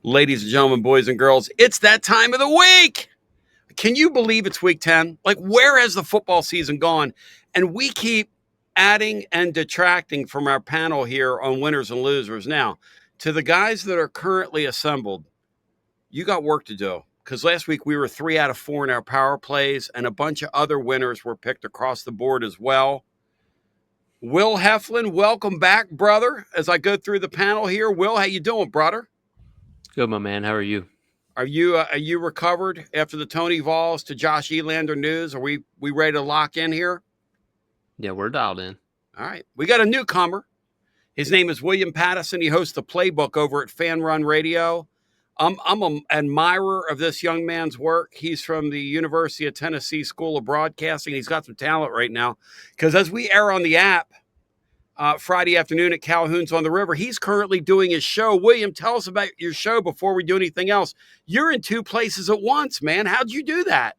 Ladies and gentlemen, boys and girls, it's that time of the week. Can you believe it's week 10? Like, where has the football season gone? And we keep adding and detracting from our panel here on winners and losers. Now, to the guys that are currently assembled, you got work to do because last week we were 3 out of 4 in our power plays, and a bunch of other winners were picked across the board as well. Will Heflin, welcome back, brother. As I go through the panel here, Will, how you doing, brother? Good, my man. How are you? Are you recovered after the Tony Vols to Josh Elander news? Are we ready to lock in here? Yeah, we're dialed in. All right. We got a newcomer. His name is William Patteson. He hosts the Playbook over at Fan Run Radio. I'm an admirer of this young man's work. He's from the University of Tennessee School of Broadcasting. He's got some talent right now because as we air on the app Friday afternoon at Calhoun's on the River, he's currently doing his show. William, tell us about your show before we do anything else. You're in 2 places at once, man. How'd you do that?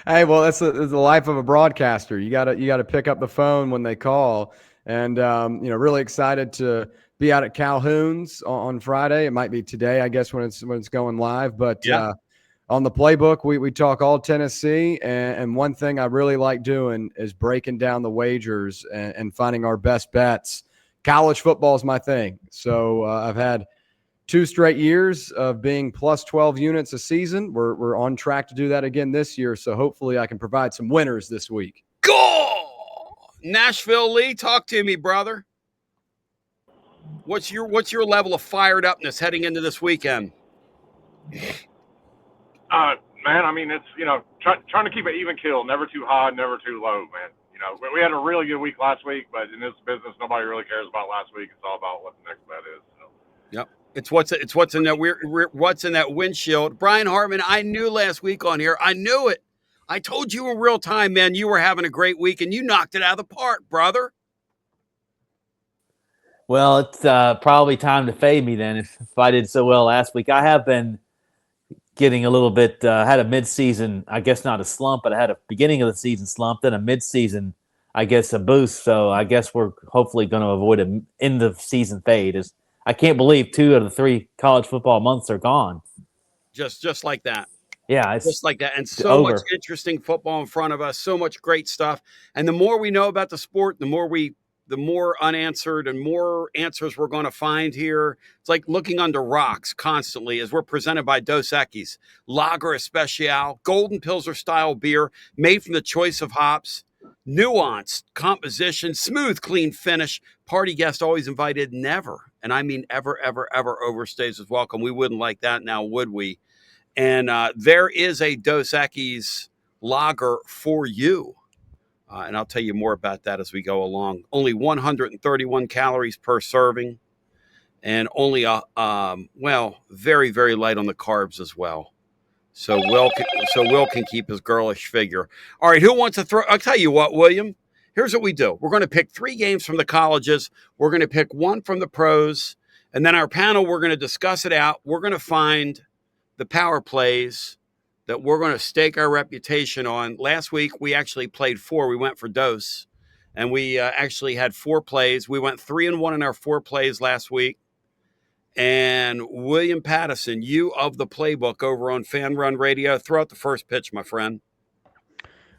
Hey, well, that's the life of a broadcaster. You gotta pick up the phone when they call, and really excited to be out at Calhoun's on Friday. It might be today, I guess, when it's going live. But Yeah. On the Playbook, we talk all Tennessee, and one thing I really like doing is breaking down the wagers and finding our best bets. College football is my thing, so I've had 2 straight years of being plus 12 units a season. We're on track to do that again this year, so hopefully I can provide some winners this week. Go! Nashville Lee, talk to me, brother. What's your level of fired upness heading into this weekend? Man, I mean, it's, trying to keep it even keel, never too high, never too low, man. We had a really good week last week, but in this business, nobody really cares about last week. It's all about what the next bet is. So. Yep. It's what's in that what's in that windshield. Brian Hartman, I knew last week on here. I knew it. I told you in real time, man, you were having a great week, and you knocked it out of the park, brother. Well, it's probably time to fade me then if I did so well last week. I have been getting a little bit, had a midseason, I guess not a slump, but I had a beginning of the season slump, then a midseason, I guess, a boost. So I guess we're hopefully going to avoid an end of season fade. I can't believe 2 out of the 3 college football months are gone. Just like that. Yeah, it's just like that. And so over. Much interesting football in front of us, so much great stuff. And the more we know about the sport, the more unanswered and more answers we're going to find here. It's like looking under rocks constantly as we're presented by Dos Equis, Lager Especial, Golden Pilsner style beer made from the choice of hops, nuanced composition, smooth, clean finish. Party guest always invited, never, and I mean ever, ever, ever overstays his welcome. We wouldn't like that now, would we? And there is a Dos Equis lager for you. And I'll tell you more about that as we go along. Only 131 calories per serving, and only very, very light on the carbs as well. So Will can keep his girlish figure. All right, who wants to throw? I'll tell you what, William. Here's what we do. We're going to pick 3 games from the colleges. We're going to pick 1 from the pros, and then our panel, we're going to discuss it out. We're going to find the power plays that we're going to stake our reputation on. Last week, we actually played 4. We went for Dos, and we actually had 4 plays. We went 3-1 in our 4 plays last week. And William Patteson, you of the Playbook over on Fan Run Radio, throw out the first pitch, my friend.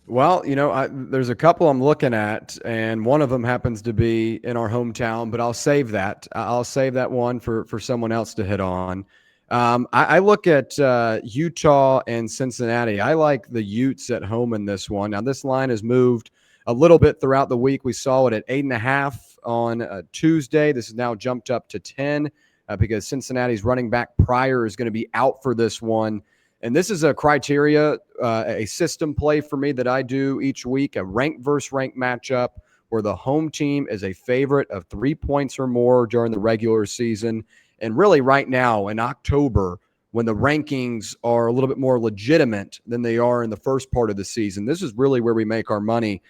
Well, there's a couple I'm looking at, and one of them happens to be in our hometown, but I'll save that. I'll save that one for someone else to hit on. I look at Utah and Cincinnati. I like the Utes at home in this one. Now, this line has moved a little bit throughout the week. We saw it at 8.5 on Tuesday. This is now jumped up to 10 because Cincinnati's running back Pryor is going to be out for this one. And this is a criteria, a system play for me that I do each week, a rank versus rank matchup where the home team is a favorite of 3 points or more during the regular season. And really right now in October, when the rankings are a little bit more legitimate than they are in the first part of the season, this is really where we make our money.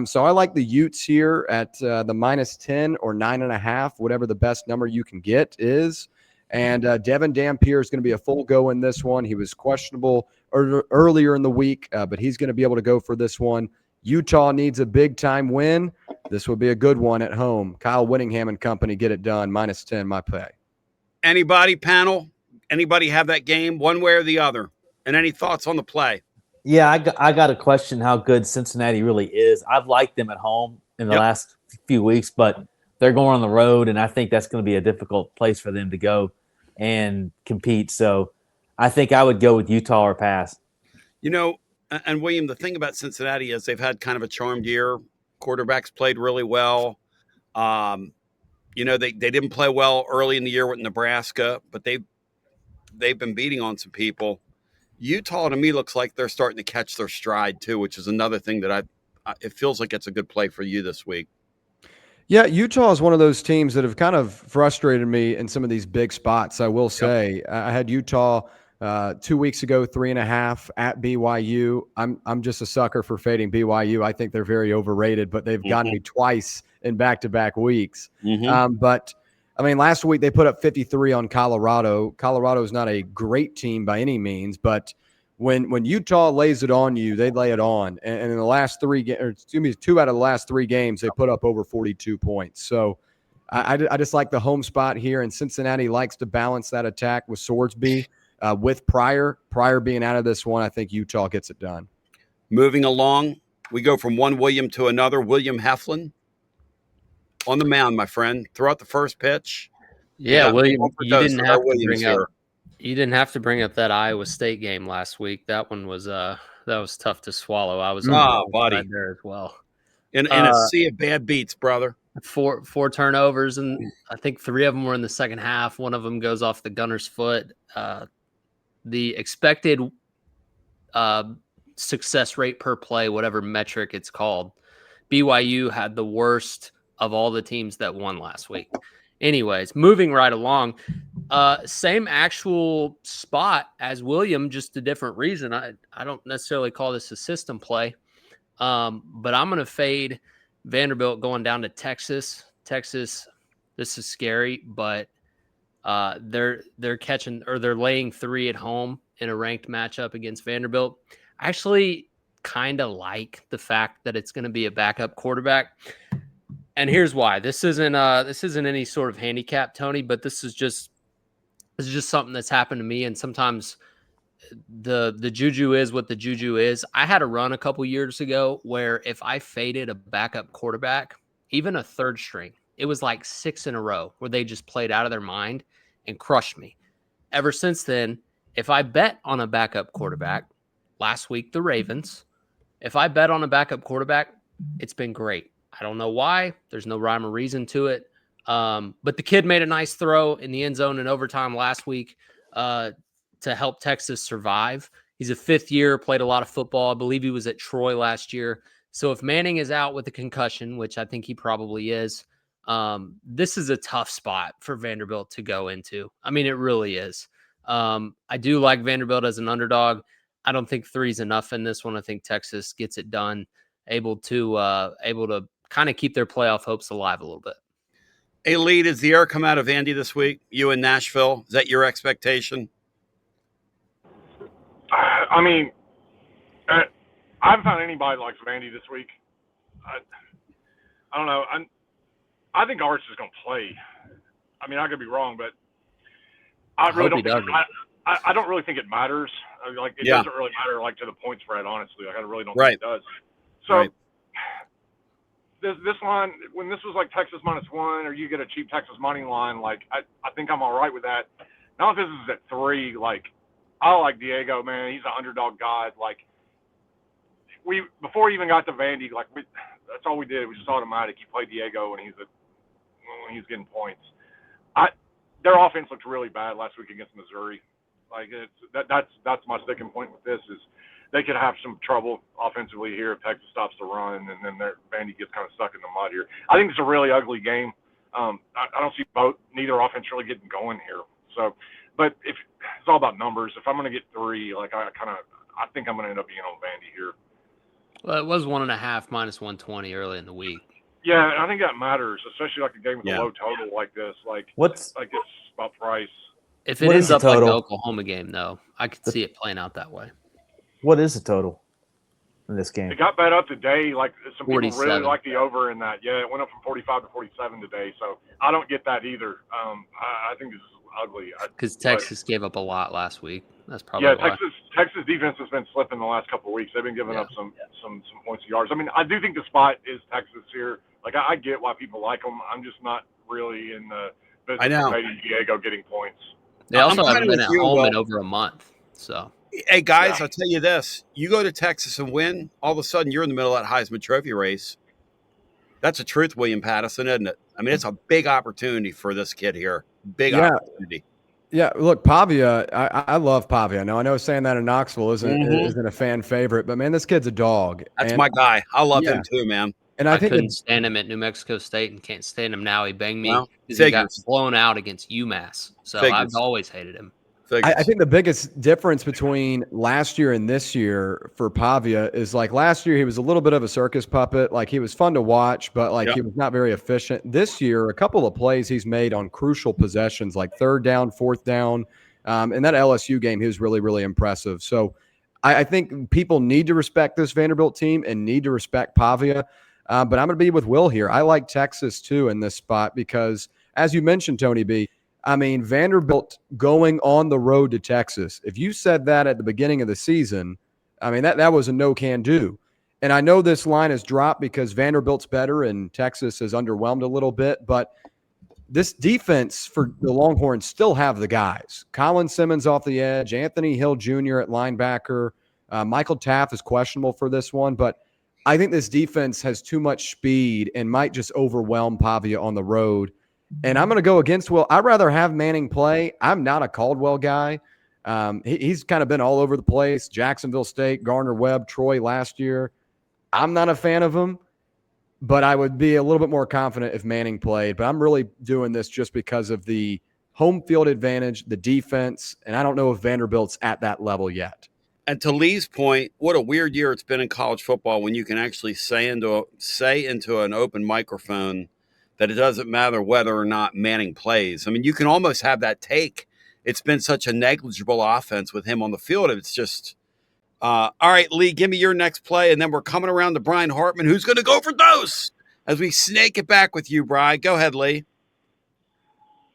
So I like the Utes here at the -10 or 9.5, whatever the best number you can get is. And Devin Dampier is going to be a full go in this one. He was questionable earlier in the week, but he's going to be able to go for this one. Utah needs a big-time win. This would be a good one at home. Kyle Whittingham and company get it done. -10, my pay. Anybody, panel? Anybody have that game one way or the other? And any thoughts on the play? Yeah, I got a question how good Cincinnati really is. I've liked them at home in the Yep. last few weeks, but they're going on the road, and I think that's going to be a difficult place for them to go and compete. So I think I would go with Utah or pass. You know, and William, the thing about Cincinnati is they've had kind of a charmed year. Quarterbacks played really well. You know, they didn't play well early in the year with Nebraska, but they've been beating on some people. Utah to me looks like they're starting to catch their stride too, which is another thing that it feels like it's a good play for you this week. Yeah, Utah is one of those teams that have kind of frustrated me in some of these big spots. I will say, I had Utah 2 weeks ago, 3.5 at BYU. I'm just a sucker for fading BYU. I think they're very overrated, but they've gotten me twice in back-to-back weeks. But I mean, last week they put up 53 on Colorado. Colorado is not a great team by any means, but when Utah lays it on you, they lay it on. And in the last 2 out of the last 3 games, they put up over 42 points. So I just like the home spot here, and Cincinnati likes to balance that attack with Swordsby. With Pryor being out of this one, I think Utah gets it done. Moving along, we go from one William to another. William Heflin on the mound, my friend. Throw out the first pitch. Yeah, William, you Those didn't are have to Williams bring up here. you didn't have to bring up that Iowa State game last week. That one was that was tough to swallow. I was on the wrong buddy. side there as well. In a sea of bad beats, brother. Four turnovers, and I think 3 of them were in the second half. One of them goes off the gunner's foot. The expected success rate per play, whatever metric it's called, BYU had the worst of all the teams that won last week. Anyways, moving right along, same actual spot as William, just a different reason. I don't necessarily call this a system play, but I'm going to fade Vanderbilt going down to Texas. Texas, this is scary, but they're catching, or they're laying 3 at home in a ranked matchup against Vanderbilt. I actually kind of like the fact that it's going to be a backup quarterback. And here's why. This isn't any sort of handicap, Tony, but this is just something that's happened to me. And sometimes the juju is what the juju is. I had a run a couple years ago where if I faded a backup quarterback, even a third string, it was like 6 in a row where they just played out of their mind and crushed me. Ever since then, if I bet on a backup quarterback, last week the Ravens, if I bet on a backup quarterback, it's been great. I don't know why. There's no rhyme or reason to it. But the kid made a nice throw in the end zone in overtime last week to help Texas survive. He's a 5th year, played a lot of football. I believe he was at Troy last year. So if Manning is out with a concussion, which I think he probably is, this is a tough spot for Vanderbilt to go into. I mean, it really is. I do like Vanderbilt as an underdog. I don't think 3 is enough in this one. I think Texas gets it done, able to kind of keep their playoff hopes alive a little bit. A lead, is the air come out of Andy this week? You in Nashville? Is that your expectation? I mean, I haven't found anybody like Vandy this week. I don't know. I think Arch is going to play. I mean, I could be wrong, but I really don't think I don't really think it matters. Like, it doesn't really matter, like, to the point spread, honestly. Like, I really don't think it does. So this line, when this was like Texas -1, or you get a cheap Texas money line, like, I think I'm all right with that. Now if this is at 3, like, I like Diego, man. He's an underdog god. Like, before we even got to Vandy, like, that's all we did. We just automatic. You play Diego when he's getting points. Their offense looked really bad last week against Missouri. Like, that's my sticking point with this is they could have some trouble offensively here if Texas stops the run, and then Vandy gets kind of stuck in the mud here. I think it's a really ugly game. I don't see neither offense really getting going here. So, but if it's all about numbers, if I'm going to get 3, like, I think I'm going to end up being on Vandy here. Well, it was 1.5 -120 early in the week. Yeah, I think that matters, especially like a game with a low total like this. Like, it's about price. If it ends up like the Oklahoma game, though, I could see it playing out that way. What is the total in this game? It got bet up today. Like, some people 47. really like the over in that. Yeah, it went up from 45 to 47 today. So I don't get that either. I think this is ugly. Because Texas gave up a lot last week. That's probably Yeah, why. Texas defense has been slipping the last couple of weeks. They've been giving up some points of yards. I mean, I do think the spot is Texas here. Like, I get why people like them. I'm just not really in the I business know. of San Diego getting points. They also I'm haven't kinda been with at you, home Will. in over a month. So Hey, guys, Yeah. I'll tell you this. You go to Texas and win, all of a sudden you're in the middle of that Heisman Trophy race. That's the truth, William Patteson, isn't it? I mean, it's a big opportunity for this kid here. Big Yeah. opportunity. Yeah, look, Pavia, I love Pavia. Now, I know saying that in Knoxville Mhm. isn't a fan favorite, but man, this kid's a dog. That's And my guy. I love yeah, him too, man. and I I think couldn't stand him at New Mexico State and can't stand him now. He banged me Well, because he got figures. blown out against UMass. So I've Figures. always hated him. I Figures. think the biggest difference between last year and this year for Pavia is like last year he was a little bit of a circus puppet. Like he was fun to watch, but like Yep. he was not very efficient. This year, a couple of plays he's made on crucial possessions, like third down, fourth down. In that LSU game, he was really, really impressive. So I think people need to respect this Vanderbilt team and need to respect Pavia. But I'm going to be with Will here. I like Texas too in this spot because, as you mentioned, Tony B., I mean, Vanderbilt going on the road to Texas. If you said that at the beginning of the season, I mean, that was a no can do. And I know this line has dropped because Vanderbilt's better and Texas has underwhelmed a little bit, but this defense for the Longhorns still have the guys. Colin Simmons off the edge, Anthony Hill Jr. at linebacker. Michael Taft is questionable for this one, but I think this defense has too much speed and might just overwhelm Pavia on the road. And I'm going to go against Will. I'd rather have Manning play. I'm not a Caldwell guy. He's kind of been all over the place. Jacksonville State, Gardner-Webb, Troy last year. I'm not a fan of him, but I would be a little bit more confident if Manning played. But I'm really doing this just because of the home field advantage, the defense, and I don't know if Vanderbilt's at that level yet. And to Lee's point, what a weird year it's been in college football when you can actually say into an open microphone that it doesn't matter whether or not Manning plays. I mean, you can almost have that take. It's been such a negligible offense with him on the field. It's just, all right, Lee, give me your next play. And then we're coming around to Brian Hartman, who's going to go for dose as we snake it back with you, Brian. Go ahead, Lee.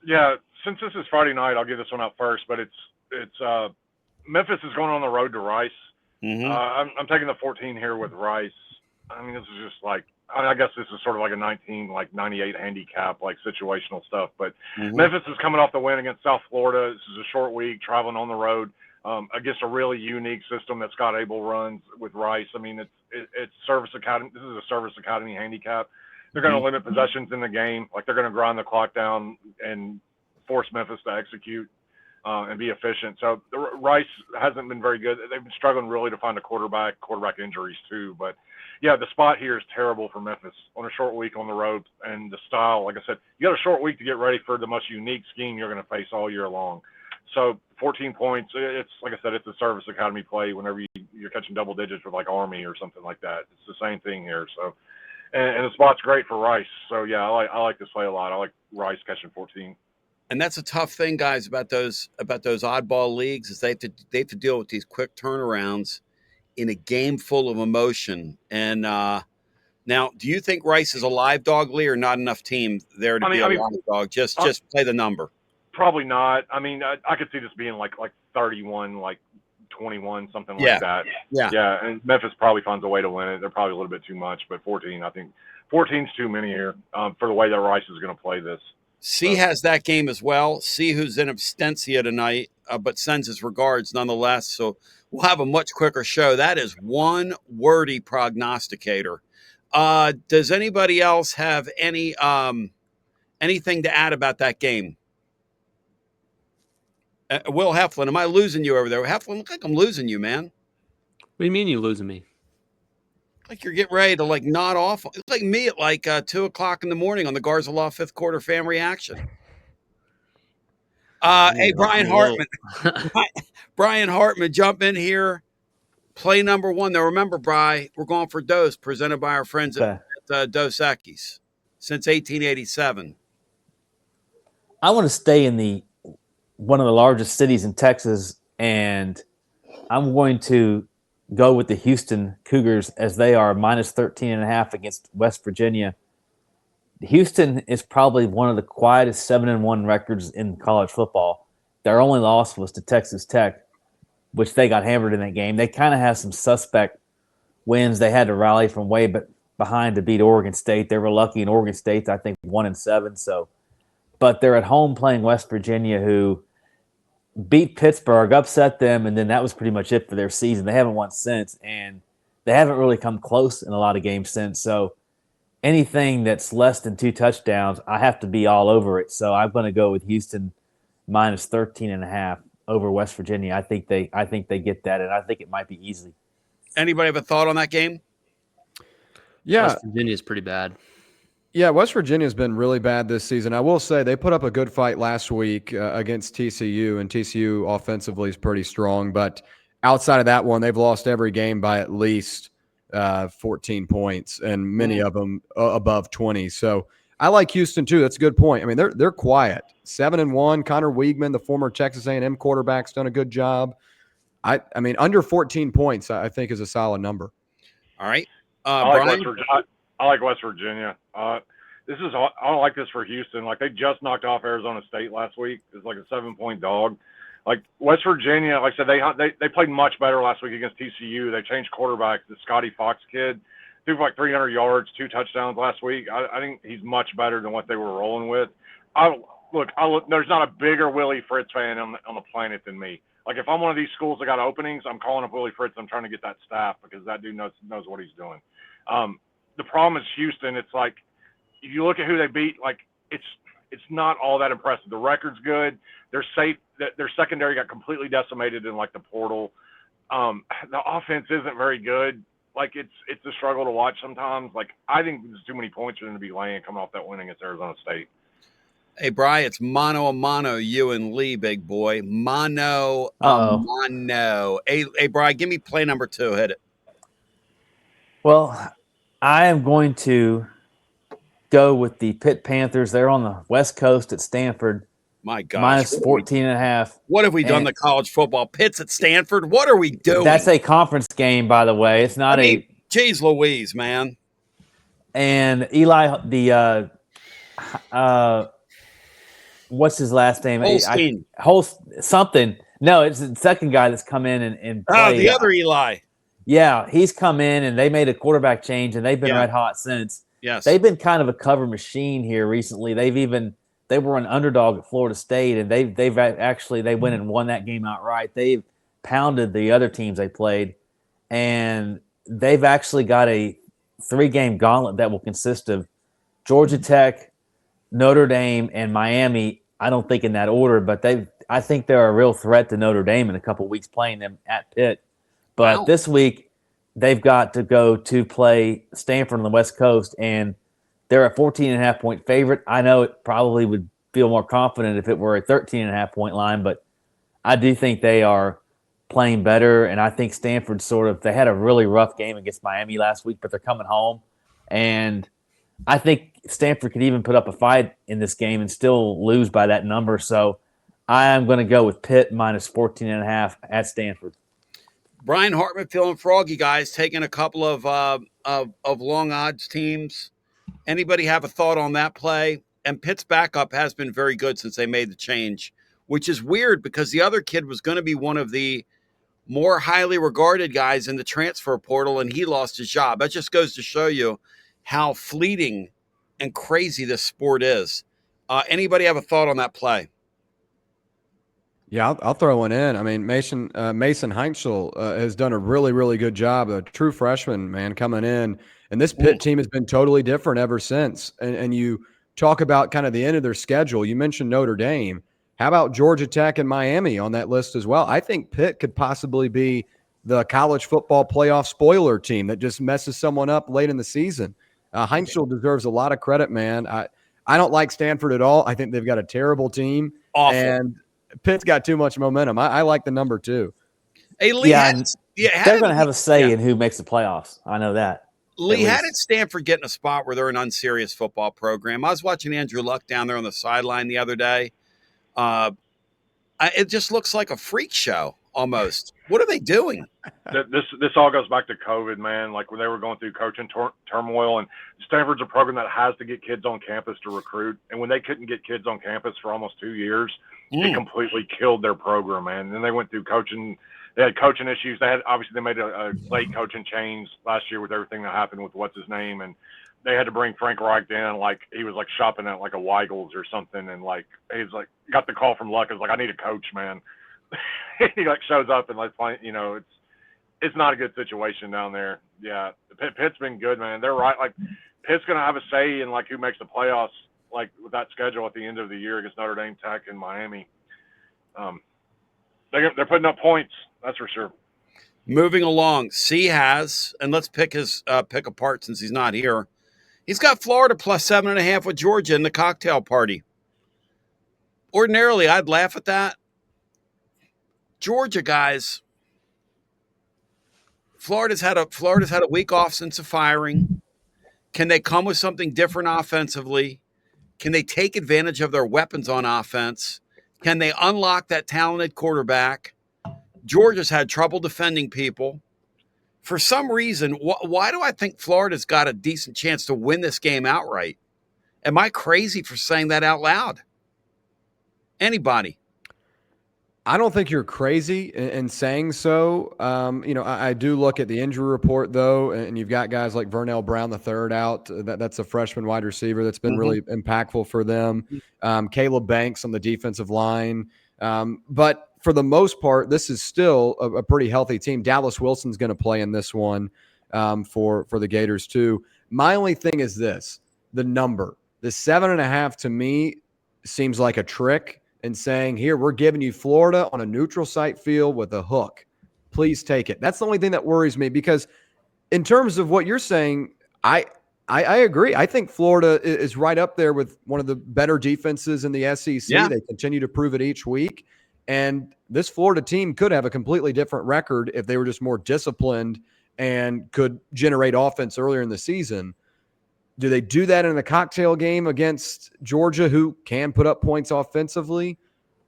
Yeah, since this is Friday night, I'll give this one up first, but it's Memphis is going on the road to Rice. Mm-hmm. I'm taking the 14 here with Rice. I mean, this is just like, I guess this is sort of like a 98 handicap, like situational stuff. But Memphis is coming off the win against South Florida. This is a short week, traveling on the road against a really unique system that Scott Abel runs with Rice. I mean, it's Service Academy. This is a Service Academy handicap. They're going to limit possessions in the game. Like, they're going to grind the clock down and force Memphis to execute and be efficient. So Rice hasn't been very good. They've been struggling really to find a quarterback injuries too. But yeah, the spot here is terrible for Memphis on a short week on the road, and the style, like I said, you got a short week to get ready for the most unique scheme you're going to face all year long. So 14 points, it's like I said, it's a Service Academy play whenever you're catching double digits with like Army or something like that. It's the same thing here. So, and the spot's great for Rice. So yeah, I like this play a lot. I like Rice catching 14. And that's a tough thing, guys, about those oddball leagues is they have to deal with these quick turnarounds in a game full of emotion. And now, do you think Rice is a live dog, Lee, or not enough team there to be a live dog? Just play the number. Probably not. I mean, I could see this being like 31, like 21, something like that. Yeah. And Memphis probably finds a way to win it. They're probably a little bit too much, but 14, I think 14's too many here for the way that Rice is going to play this. C has that game as well. C, who's in absentia tonight, but sends his regards nonetheless. So we'll have a much quicker show. That is one wordy prognosticator. Does anybody else have anything to add about that game? Will Heflin, am I losing you over there? Heflin, look like I'm losing you, man. What do you mean you losing me? Like you're getting ready to like nod off. It's like me at like 2 o'clock in the morning on the Garza Law fifth quarter fan reaction. Hey, Brian Hartman. Brian Hartman, jump in here. Play number one. Now remember, Bri, we're going for Dose, presented by our friends at Dos Equis since 1887. I want to stay in one of the largest cities in Texas, and I'm going to go with the Houston Cougars as they are minus 13.5 against West Virginia. Houston is probably one of the quietest 7-1 records in college football. Their only loss was to Texas Tech, which they got hammered in that game. They kind of have some suspect wins. They had to rally from way behind to beat Oregon State. They were lucky in Oregon State, I think 1-7. So, but they're at home playing West Virginia, who beat Pittsburgh, upset them, and then that was pretty much it for their season. They haven't won since, and they haven't really come close in a lot of games since. So anything that's less than 2 touchdowns, I have to be all over it. So I'm going to go with Houston minus 13.5 over West Virginia. I think they get that, and I think it might be easy. Anybody have a thought on that game? Yeah. West Virginia is pretty bad. Yeah, West Virginia's been really bad this season. I will say they put up a good fight last week against TCU, and TCU offensively is pretty strong. But outside of that one, they've lost every game by at least 14 points, and many of them above 20. So I like Houston too. That's a good point. I mean, they're quiet. 7-1. Connor Wiegman, the former Texas A&M quarterback's done a good job. I mean, under 14 points, I think is a solid number. All right, I like Brian. I like West Virginia. I don't like this for Houston. Like, they just knocked off Arizona State last week. It's like a 7-point dog. Like, West Virginia, like I said, they played much better last week against TCU. They changed quarterback. The Scotty Fox kid threw for like 300 yards, 2 touchdowns last week. I think he's much better than what they were rolling with. There's not a bigger Willie Fritz fan on the planet than me. Like, if I'm one of these schools that got openings, I'm calling up Willie Fritz. I'm trying to get that staff because that dude knows what he's doing. The problem is Houston. It's like, if you look at who they beat, like, it's not all that impressive. The record's good. They're safe. Their secondary got completely decimated in like the portal. The offense isn't very good. Like, it's a struggle to watch sometimes. Like, I think there's too many points for them to be laying coming off that win against Arizona State. Hey, Brian, it's mano a mano, you and Lee, big boy. Mano a mano. Hey, Brian, give me play number 2. Hit it. Well, I am going to go with the Pitt Panthers. They're on the West Coast at Stanford. My gosh. Minus 14.5. What have we done to college football? Pitt's at Stanford? What are we doing? That's a conference game, by the way. It's not Jeez Louise, man. And Eli, what's his last name? Holstein. Something. No, it's the second guy that's come in and played. The other Eli. Yeah, he's come in and they made a quarterback change and they've been red hot since. Yes. They've been kind of a cover machine here recently. They were an underdog at Florida State, and they went and won that game outright. They've pounded the other teams they played, and they've actually got a 3-game gauntlet that will consist of Georgia Tech, Notre Dame, and Miami. I don't think in that order, but I think they're a real threat to Notre Dame in a couple of weeks playing them at Pitt. But this week they've got to go to play Stanford on the West Coast, and they're a 14.5-point favorite. I know it probably would feel more confident if it were a 13.5-point line, but I do think they are playing better. And I think Stanford they had a really rough game against Miami last week, but they're coming home. And I think Stanford could even put up a fight in this game and still lose by that number. So I am going to go with Pitt minus 14.5 at Stanford. Brian Hartman feeling froggy, guys, taking a couple of long odds teams. Anybody have a thought on that play? And Pitt's backup has been very good since they made the change, which is weird because the other kid was going to be one of the more highly regarded guys in the transfer portal, and he lost his job. That just goes to show you how fleeting and crazy this sport is. Anybody have a thought on that play? Yeah, I'll throw one in. I mean, Mason Heinzel has done a really, really good job. A true freshman, man, coming in. And this Pitt team has been totally different ever since. And you talk about kind of the end of their schedule. You mentioned Notre Dame. How about Georgia Tech and Miami on that list as well? I think Pitt could possibly be the college football playoff spoiler team that just messes someone up late in the season. Heinzel deserves a lot of credit, man. I don't like Stanford at all. I think they've got a terrible team. Awful. And Pitt's got too much momentum. I like the number 2. Hey, Lee, they're going to have a say in who makes the playoffs. I know that. Lee, how did Stanford get in a spot where they're an unserious football program? I was watching Andrew Luck down there on the sideline the other day. It just looks like a freak show. almost. What are they doing? This all goes back to COVID, man. Like when they were going through coaching turmoil, and Stanford's a program that has to get kids on campus to recruit. And when they couldn't get kids on campus for almost 2 years, it completely killed their program, man. And then they went through coaching. They had coaching issues. They made a late coaching change last year with everything that happened with what's his name, and they had to bring Frank Reich in. Like he was like shopping at like a Weigel's or something, and like he's like got the call from Luck. It's like, I need a coach, man. He like shows up and like it's not a good situation down there. Yeah, Pitt's been good, man. They're right. Like Pitt's gonna have a say in like who makes the playoffs, like with that schedule at the end of the year against Notre Dame, Tech, and Miami. They're putting up points, that's for sure. Moving along, C has, and let's pick his pick apart since he's not here. He's got Florida plus 7.5 with Georgia in the cocktail party. Ordinarily, I'd laugh at that. Georgia guys, Florida's had a week off since the firing. Can they come with something different offensively? Can they take advantage of their weapons on offense? Can they unlock that talented quarterback? Georgia's had trouble defending people. For some reason, why do I think Florida's got a decent chance to win this game outright? Am I crazy for saying that out loud? Anybody? I don't think you're crazy in saying so. I do look at the injury report, though, and you've got guys like Vernell Brown III out. That's a freshman wide receiver that's been really impactful for them. Caleb Banks on the defensive line. But for the most part, this is still a pretty healthy team. Dallas Wilson's going to play in this one for the Gators, too. My only thing is this, the number. The 7.5 to me seems like a trick. And saying, here, we're giving you Florida on a neutral site field with a hook. Please take it. That's the only thing that worries me because in terms of what you're saying, I agree. I think Florida is right up there with one of the better defenses in the SEC. Yeah. They continue to prove it each week. And this Florida team could have a completely different record if they were just more disciplined and could generate offense earlier in the season. Do they do that in a cocktail game against Georgia, who can put up points offensively?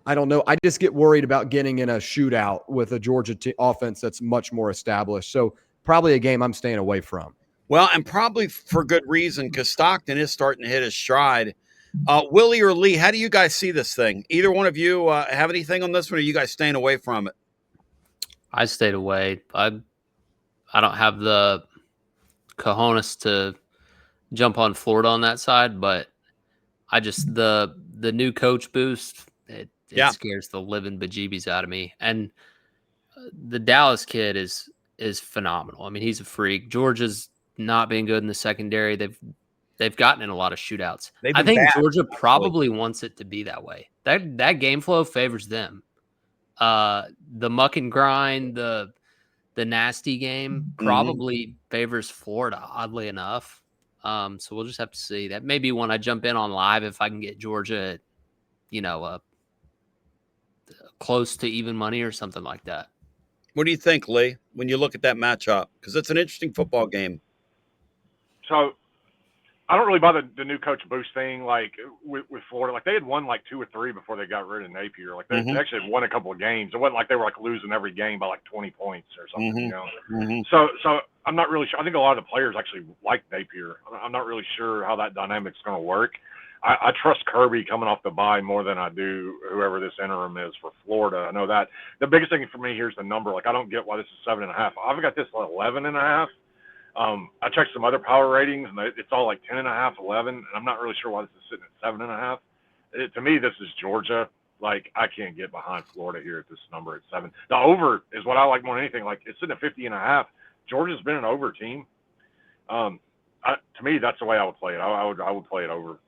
I don't know. I just get worried about getting in a shootout with a Georgia offense that's much more established. So probably a game I'm staying away from. Well, and probably for good reason because Stockton is starting to hit his stride. Willie or Lee, how do you guys see this thing? Either one of you have anything on this one, or are you guys staying away from it? I stayed away. I don't have the cojones to jump on Florida on that side, but I just the new coach boost it scares the living bejeebies out of me. And the Dallas kid is phenomenal. I mean, he's a freak. Georgia's not being good in the secondary. They've gotten in a lot of shootouts. I think Georgia probably wants it to be that way. That game flow favors them. The muck and grind, the nasty game probably favors Florida, oddly enough. So we'll just have to see. That maybe when I jump in on live, if I can get Georgia, close to even money or something like that. What do you think, Lee, when you look at that matchup? Because it's an interesting football game. So I don't really buy the new coach boost thing, like with Florida. Like they had won like 2 or 3 before they got rid of Napier. Like they actually had won a couple of games. It wasn't like they were like losing every game by like 20 points or something, So I'm not really sure. I think a lot of the players actually like Napier. I'm not really sure how that dynamic's going to work. I trust Kirby coming off the bye more than I do whoever this interim is for Florida. I know that the biggest thing for me here is the number. Like I don't get why this is 7.5. I've got this at 11.5. I checked some other power ratings, and it's all like 10.5, 11, and I'm not really sure why this is sitting at 7.5. To me, this is Georgia. Like, I can't get behind Florida here at this number at 7. The over is what I like more than anything. Like, it's sitting at 50.5. Georgia's been an over team. To me, that's the way I would play it. I would play it over.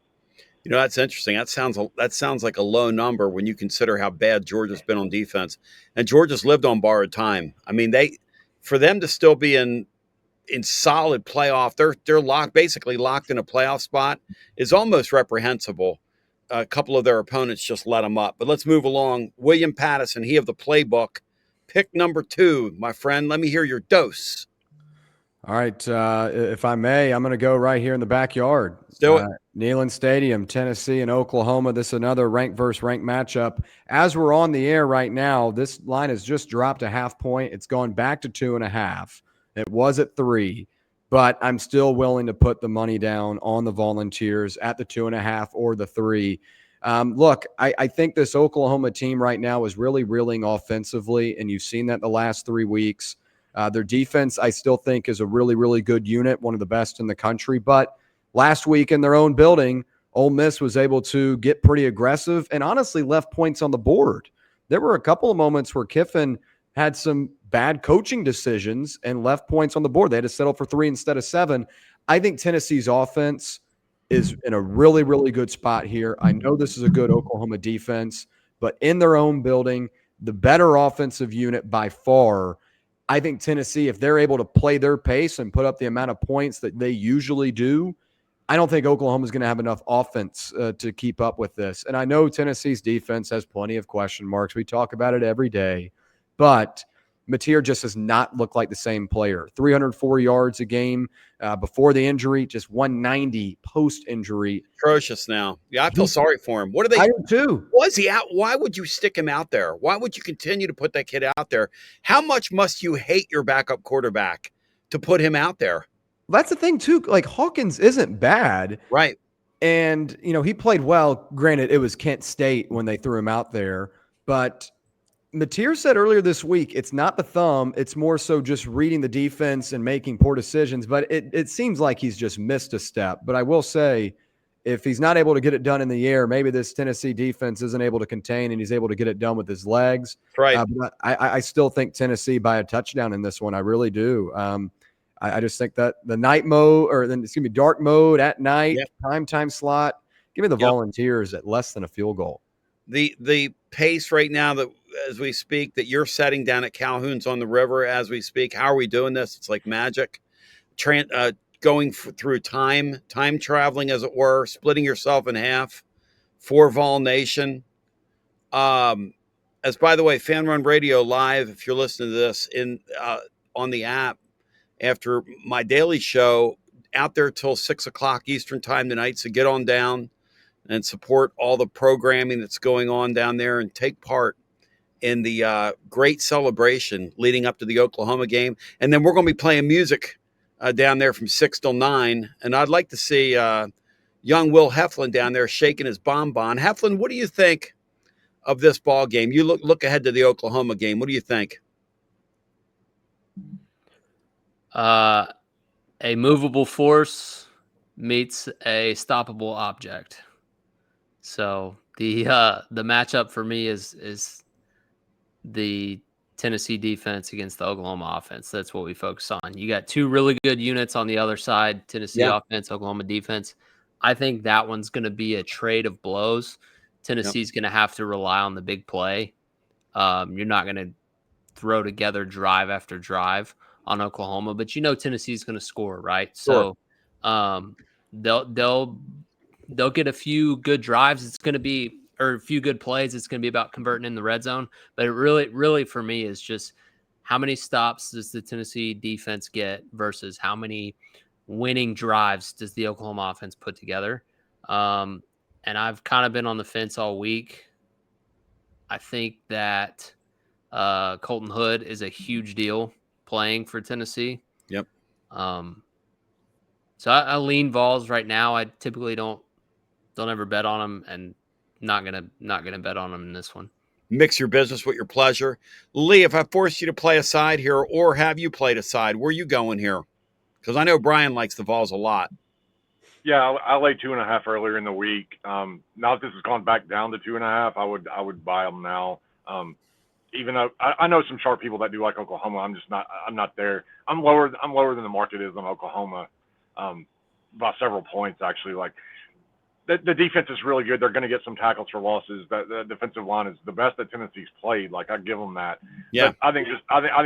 You know, that's interesting. That sounds like a low number when you consider how bad Georgia's been on defense. And Georgia's lived on borrowed time. I mean, for them to still be in solid playoff, they're basically locked in a playoff spot, is almost reprehensible. A couple of their opponents just let them up. But let's move along. William Patteson, he of the playbook, pick number 2, my friend. Let me hear your dose. All right. If I may, I'm going to go right here in the backyard. Let's do it. Neyland Stadium, Tennessee and Oklahoma. This is another ranked versus ranked matchup. As we're on the air right now, this line has just dropped a half point. It's gone back to 2.5. It was at 3, but I'm still willing to put the money down on the Volunteers at the 2.5 or the 3. Look, I think this Oklahoma team right now is really reeling offensively, and you've seen that the last 3 weeks. Their defense, I still think, is a really, really good unit, one of the best in the country. But last week in their own building, Ole Miss was able to get pretty aggressive and honestly left points on the board. There were a couple of moments where Kiffin had some bad coaching decisions and left points on the board. They had to settle for 3 instead of 7. I think Tennessee's offense is in a really, really good spot here. I know this is a good Oklahoma defense, but in their own building, the better offensive unit by far. I think Tennessee, if they're able to play their pace and put up the amount of points that they usually do, I don't think Oklahoma is going to have enough offense to keep up with this. And I know Tennessee's defense has plenty of question marks. We talk about it every day. But Mateer just does not look like the same player. 304 yards a game before the injury, just 190 post-injury. Atrocious now. Yeah, I feel sorry for him. What are they? I do too. Was he out? Why would you stick him out there? Why would you continue to put that kid out there? How much must you hate your backup quarterback to put him out there? That's the thing too. Like Hawkins isn't bad. Right. And, he played well. Granted, it was Kent State when they threw him out there. But Mateer said earlier this week, it's not the thumb. It's more so just reading the defense and making poor decisions. But it seems like he's just missed a step. But I will say, if he's not able to get it done in the air, maybe this Tennessee defense isn't able to contain and he's able to get it done with his legs. Right. But I still think Tennessee by a touchdown in this one. I really do. I just think that the night mode dark mode at night, prime time slot, give me the Volunteers at less than a field goal. The pace right now that as we speak that you're setting down at Calhoun's on the river as we speak, how are we doing this? It's like magic. Going through time traveling, as it were, splitting yourself in half for Vol Nation. As by the way, Fan Run Radio Live, if you're listening to this on the app after my daily show, out there till 6:00 Eastern time tonight. So get on down and support all the programming that's going on down there and take part in the great celebration leading up to the Oklahoma game. And then we're going to be playing music down there from 6 till 9. And I'd like to see young Will Heflin down there shaking his bonbon. Heflin, what do you think of this ball game? You look ahead to the Oklahoma game. What do you think? A movable force meets a stoppable object. So the matchup for me is the Tennessee defense against the Oklahoma offense. That's what we focus on. You got 2 really good units on the other side, Tennessee offense, Oklahoma defense. I think that one's going to be a trade of blows. Tennessee's going to have to rely on the big play. You're not going to throw together drive after drive on Oklahoma, but Tennessee's going to score, right? Sure. So they'll get a few good drives. It's going to be, or a few good plays. It's going to be about converting in the red zone. But it really for me is just how many stops does the Tennessee defense get versus how many winning drives does the Oklahoma offense put together. And I've kind of been on the fence all week. I think that Colton Hood is a huge deal playing for Tennessee. Yep. So I lean Vols right now. I typically don't ever bet on them, and not gonna bet on them in this one. Mix your business with your pleasure. Lee, if I forced you to play a side here, or have you played a side, where are you going here? Because I know Brian likes the Vols a lot. Yeah, I laid 2.5 earlier in the week. Now that this has gone back down to 2.5, I would buy them now. Even though I know some sharp people that do like Oklahoma, I'm not there. I'm lower than the market is on Oklahoma, by several points actually. Like the defense is really good. They're going to get some tackles for losses. The defensive line is the best that Tennessee's played. Like I give them that. Yeah. But I think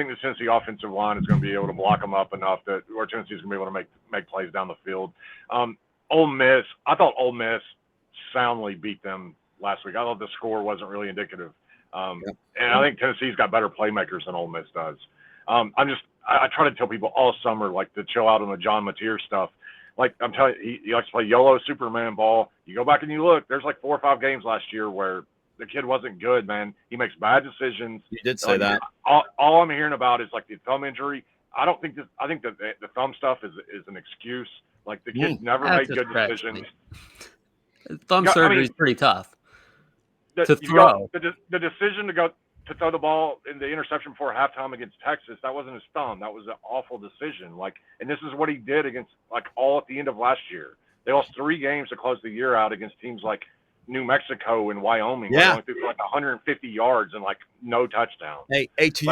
the Tennessee offensive line is going to be able to block them up enough that where Tennessee's going to be able to make plays down the field. Ole Miss, I thought Ole Miss soundly beat them last week. I thought the score wasn't really indicative. And I think Tennessee's got better playmakers than Ole Miss does. I try to tell people all summer, like, to chill out on the John Mateer stuff. Like, I'm telling you, he likes to play YOLO Superman ball. You go back and you look, there's like 4 or 5 games last year where the kid wasn't good, man. He makes bad decisions. You did say that. All I'm hearing about is like the thumb injury. I think that the thumb stuff is an excuse. Like, the kid never made good decisions. Thumb surgery is pretty tough to throw. The decision to throw the ball in the interception before halftime against Texas, that wasn't his thumb. That was an awful decision. Like, and this is what he did against, like, all at the end of last year. They lost 3 games to close the year out against teams like New Mexico and Wyoming. Yeah. Going through like 150 yards and like no touchdown. Hey, to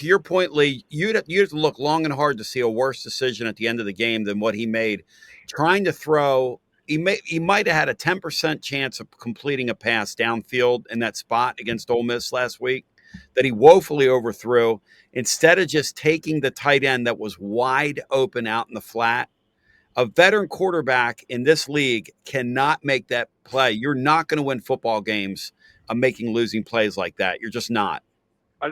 your point, Lee, you'd have to look long and hard to see a worse decision at the end of the game than what he made. Trying to throw, he might have had a 10% chance of completing a pass downfield in that spot against Ole Miss last week that he woefully overthrew. Instead of just taking the tight end that was wide open out in the flat, a veteran quarterback in this league cannot make that play. You're not going to win football games making losing plays like that. You're just not. I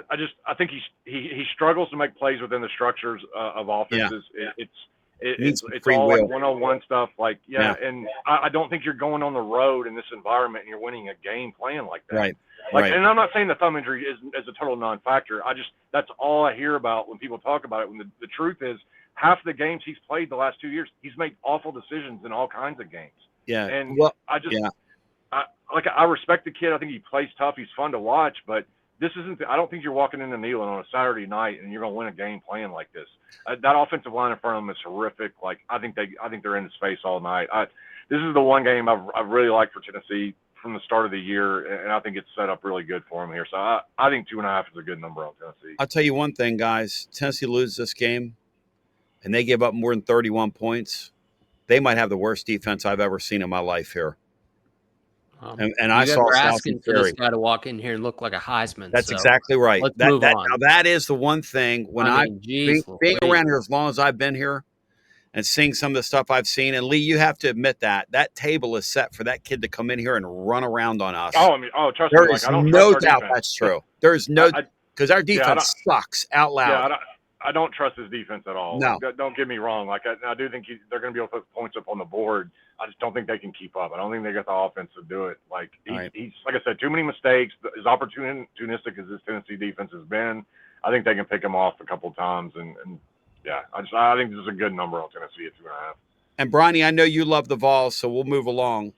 think he struggles to make plays within the structures of offenses. Yeah. It's all like one-on-one stuff. Like, and I don't think you're going on the road in this environment and you're winning a game playing like that. Right. Like, and I'm not saying the thumb injury is a total non-factor. That's all I hear about when people talk about it. When the truth is, half the games he's played the last 2 years, he's made awful decisions in all kinds of games. Yeah. And I respect the kid. I think he plays tough. He's fun to watch, but this isn't. I don't think you're walking into Neyland on a Saturday night and you're going to win a game playing like this. That offensive line in front of him is horrific. Like, I think they're in his face all night. This is the one game I've really liked for Tennessee from the start of the year, and I think it's set up really good for him here. So I think 2.5 is a good number on Tennessee. I'll tell you one thing, guys. Tennessee loses this game, and they give up more than 31 points, they might have the worst defense I've ever seen in my life here. And I saw asking for this guy to walk in here and look like a Heisman. That's exactly right. Let's move on. Now that is the one thing when being around here as long as I've been here and seeing some of the stuff I've seen. And Lee, you have to admit that table is set for that kid to come in here and run around on us. Trust me. There is no doubt that's true. There is no because our defense sucks out loud. Yeah, I don't trust his defense at all. No. Don't get me wrong. Like, I do think they're going to be able to put points up on the board. I just don't think they can keep up. I don't think they got the offense to do it. Like, he's like I said, too many mistakes. As opportunistic as this Tennessee defense has been, I think they can pick him off a couple times. And I think this is a good number on Tennessee at 2.5. And Bronny, I know you love the Vols, so we'll move along.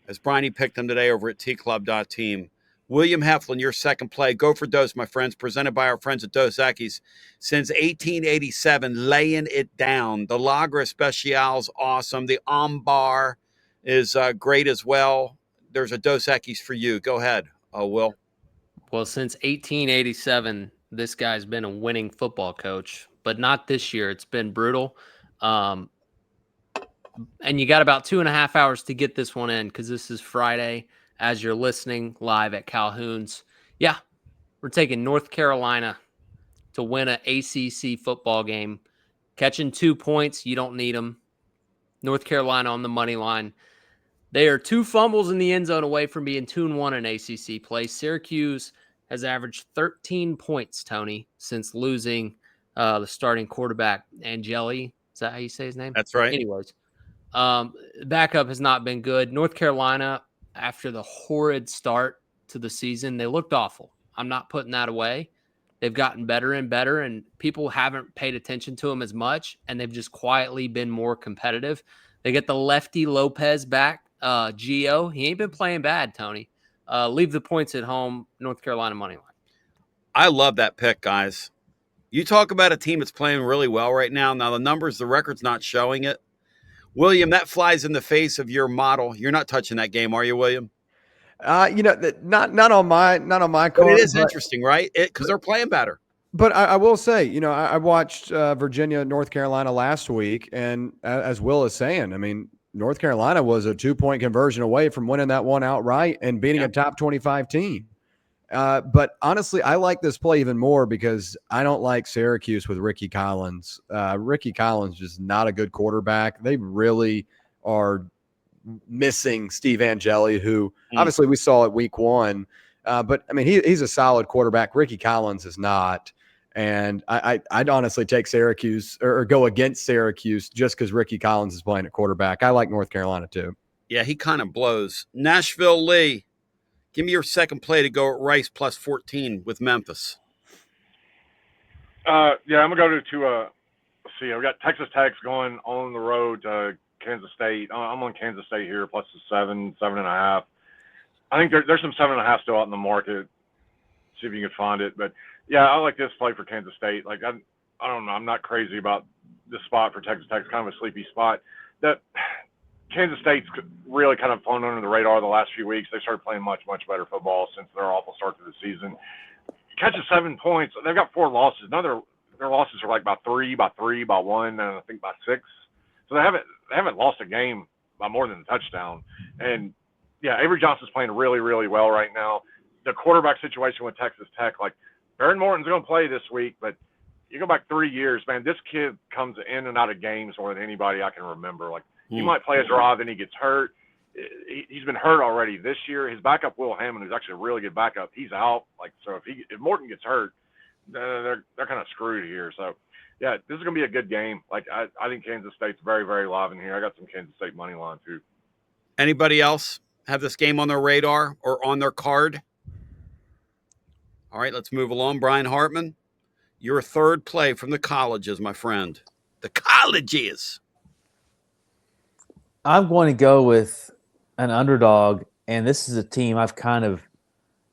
As Bronny picked them today over at tclub.team. William Heflin, your second play. Go for Dose, my friends. Presented by our friends at Dos Equis. Since 1887, laying it down. The Lager Especial's awesome. The Ambar is great as well. There's a Dos Equis for you. Go ahead, Will. Well, since 1887, this guy's been a winning football coach, but not this year. It's been brutal. And you got about 2.5 hours to get this one in because this is Friday. As you're listening live at Calhoun's. Yeah, we're taking North Carolina to win an ACC football game. Catching 2 points, you don't need them. North Carolina on the money line. They are 2 fumbles in the end zone away from being 2-1 in ACC play. Syracuse has averaged 13 points, Tony, since losing the starting quarterback, Angeli. Is that how you say his name? That's right. Anyways, backup has not been good. North Carolina, after the horrid start to the season, they looked awful. I'm not putting that away. They've gotten better and better, and people haven't paid attention to them as much, and they've just quietly been more competitive. They get the lefty Lopez back, Gio. He ain't been playing bad, Tony. Leave the points at home, North Carolina money line. I love that pick, guys. You talk about a team that's playing really well right now. Now, the record's not showing it. William, that flies in the face of your model. You're not touching that game, are you, William? Not on my court. But it is interesting, right? Because they're playing better. But I will say, I watched Virginia, North Carolina last week, and as Will is saying, I mean, North Carolina was a 2-point conversion away from winning that one outright and beating a top 25 team. But honestly, I like this play even more because I don't like Syracuse with Ricky Collins. Ricky Collins is not a good quarterback. They really are missing Steve Angeli, who obviously we saw at week 1. But, I mean, he's a solid quarterback. Ricky Collins is not. And I'd honestly take Syracuse or go against Syracuse just because Ricky Collins is playing at quarterback. I like North Carolina too. Yeah, he kind of blows. Nashville Lee, give me your second play to go at Rice plus 14 with Memphis. Yeah, I'm gonna go to let's see. We got Texas Tech's going on the road to Kansas State. I'm on Kansas State here plus the 7.5. I think there's some 7.5 still out in the market. See if you can find it. But yeah, I like this play for Kansas State. Like I don't know. I'm not crazy about this spot for Texas Tech. It's kind of a sleepy spot. That Kansas State's really kind of flown under the radar the last few weeks. They started playing much better football since their awful start to the season. Catches 7 points. They've got 4 losses. None of their losses are like by 1, and I think by 6. So they haven't lost a game by more than a touchdown. And yeah, Avery Johnson's playing really well right now. The quarterback situation with Texas Tech, like Aaron Morton's going to play this week, but you go back 3 years, man, this kid comes in and out of games more than anybody I can remember. Like he might play a drive, then he gets hurt. He's been hurt already this year. His backup, Will Hammond, who's actually a really good backup, he's out. Like so, if Morton gets hurt, they're kind of screwed here. So yeah, this is going to be a good game. Like I think Kansas State's very live in here. I got some Kansas State money line too. Anybody else have this game on their radar or on their card? All right, let's move along. Brian Hartman, your third play from the colleges, my friend. The colleges. I'm going to go with an underdog, and this is a team I've kind of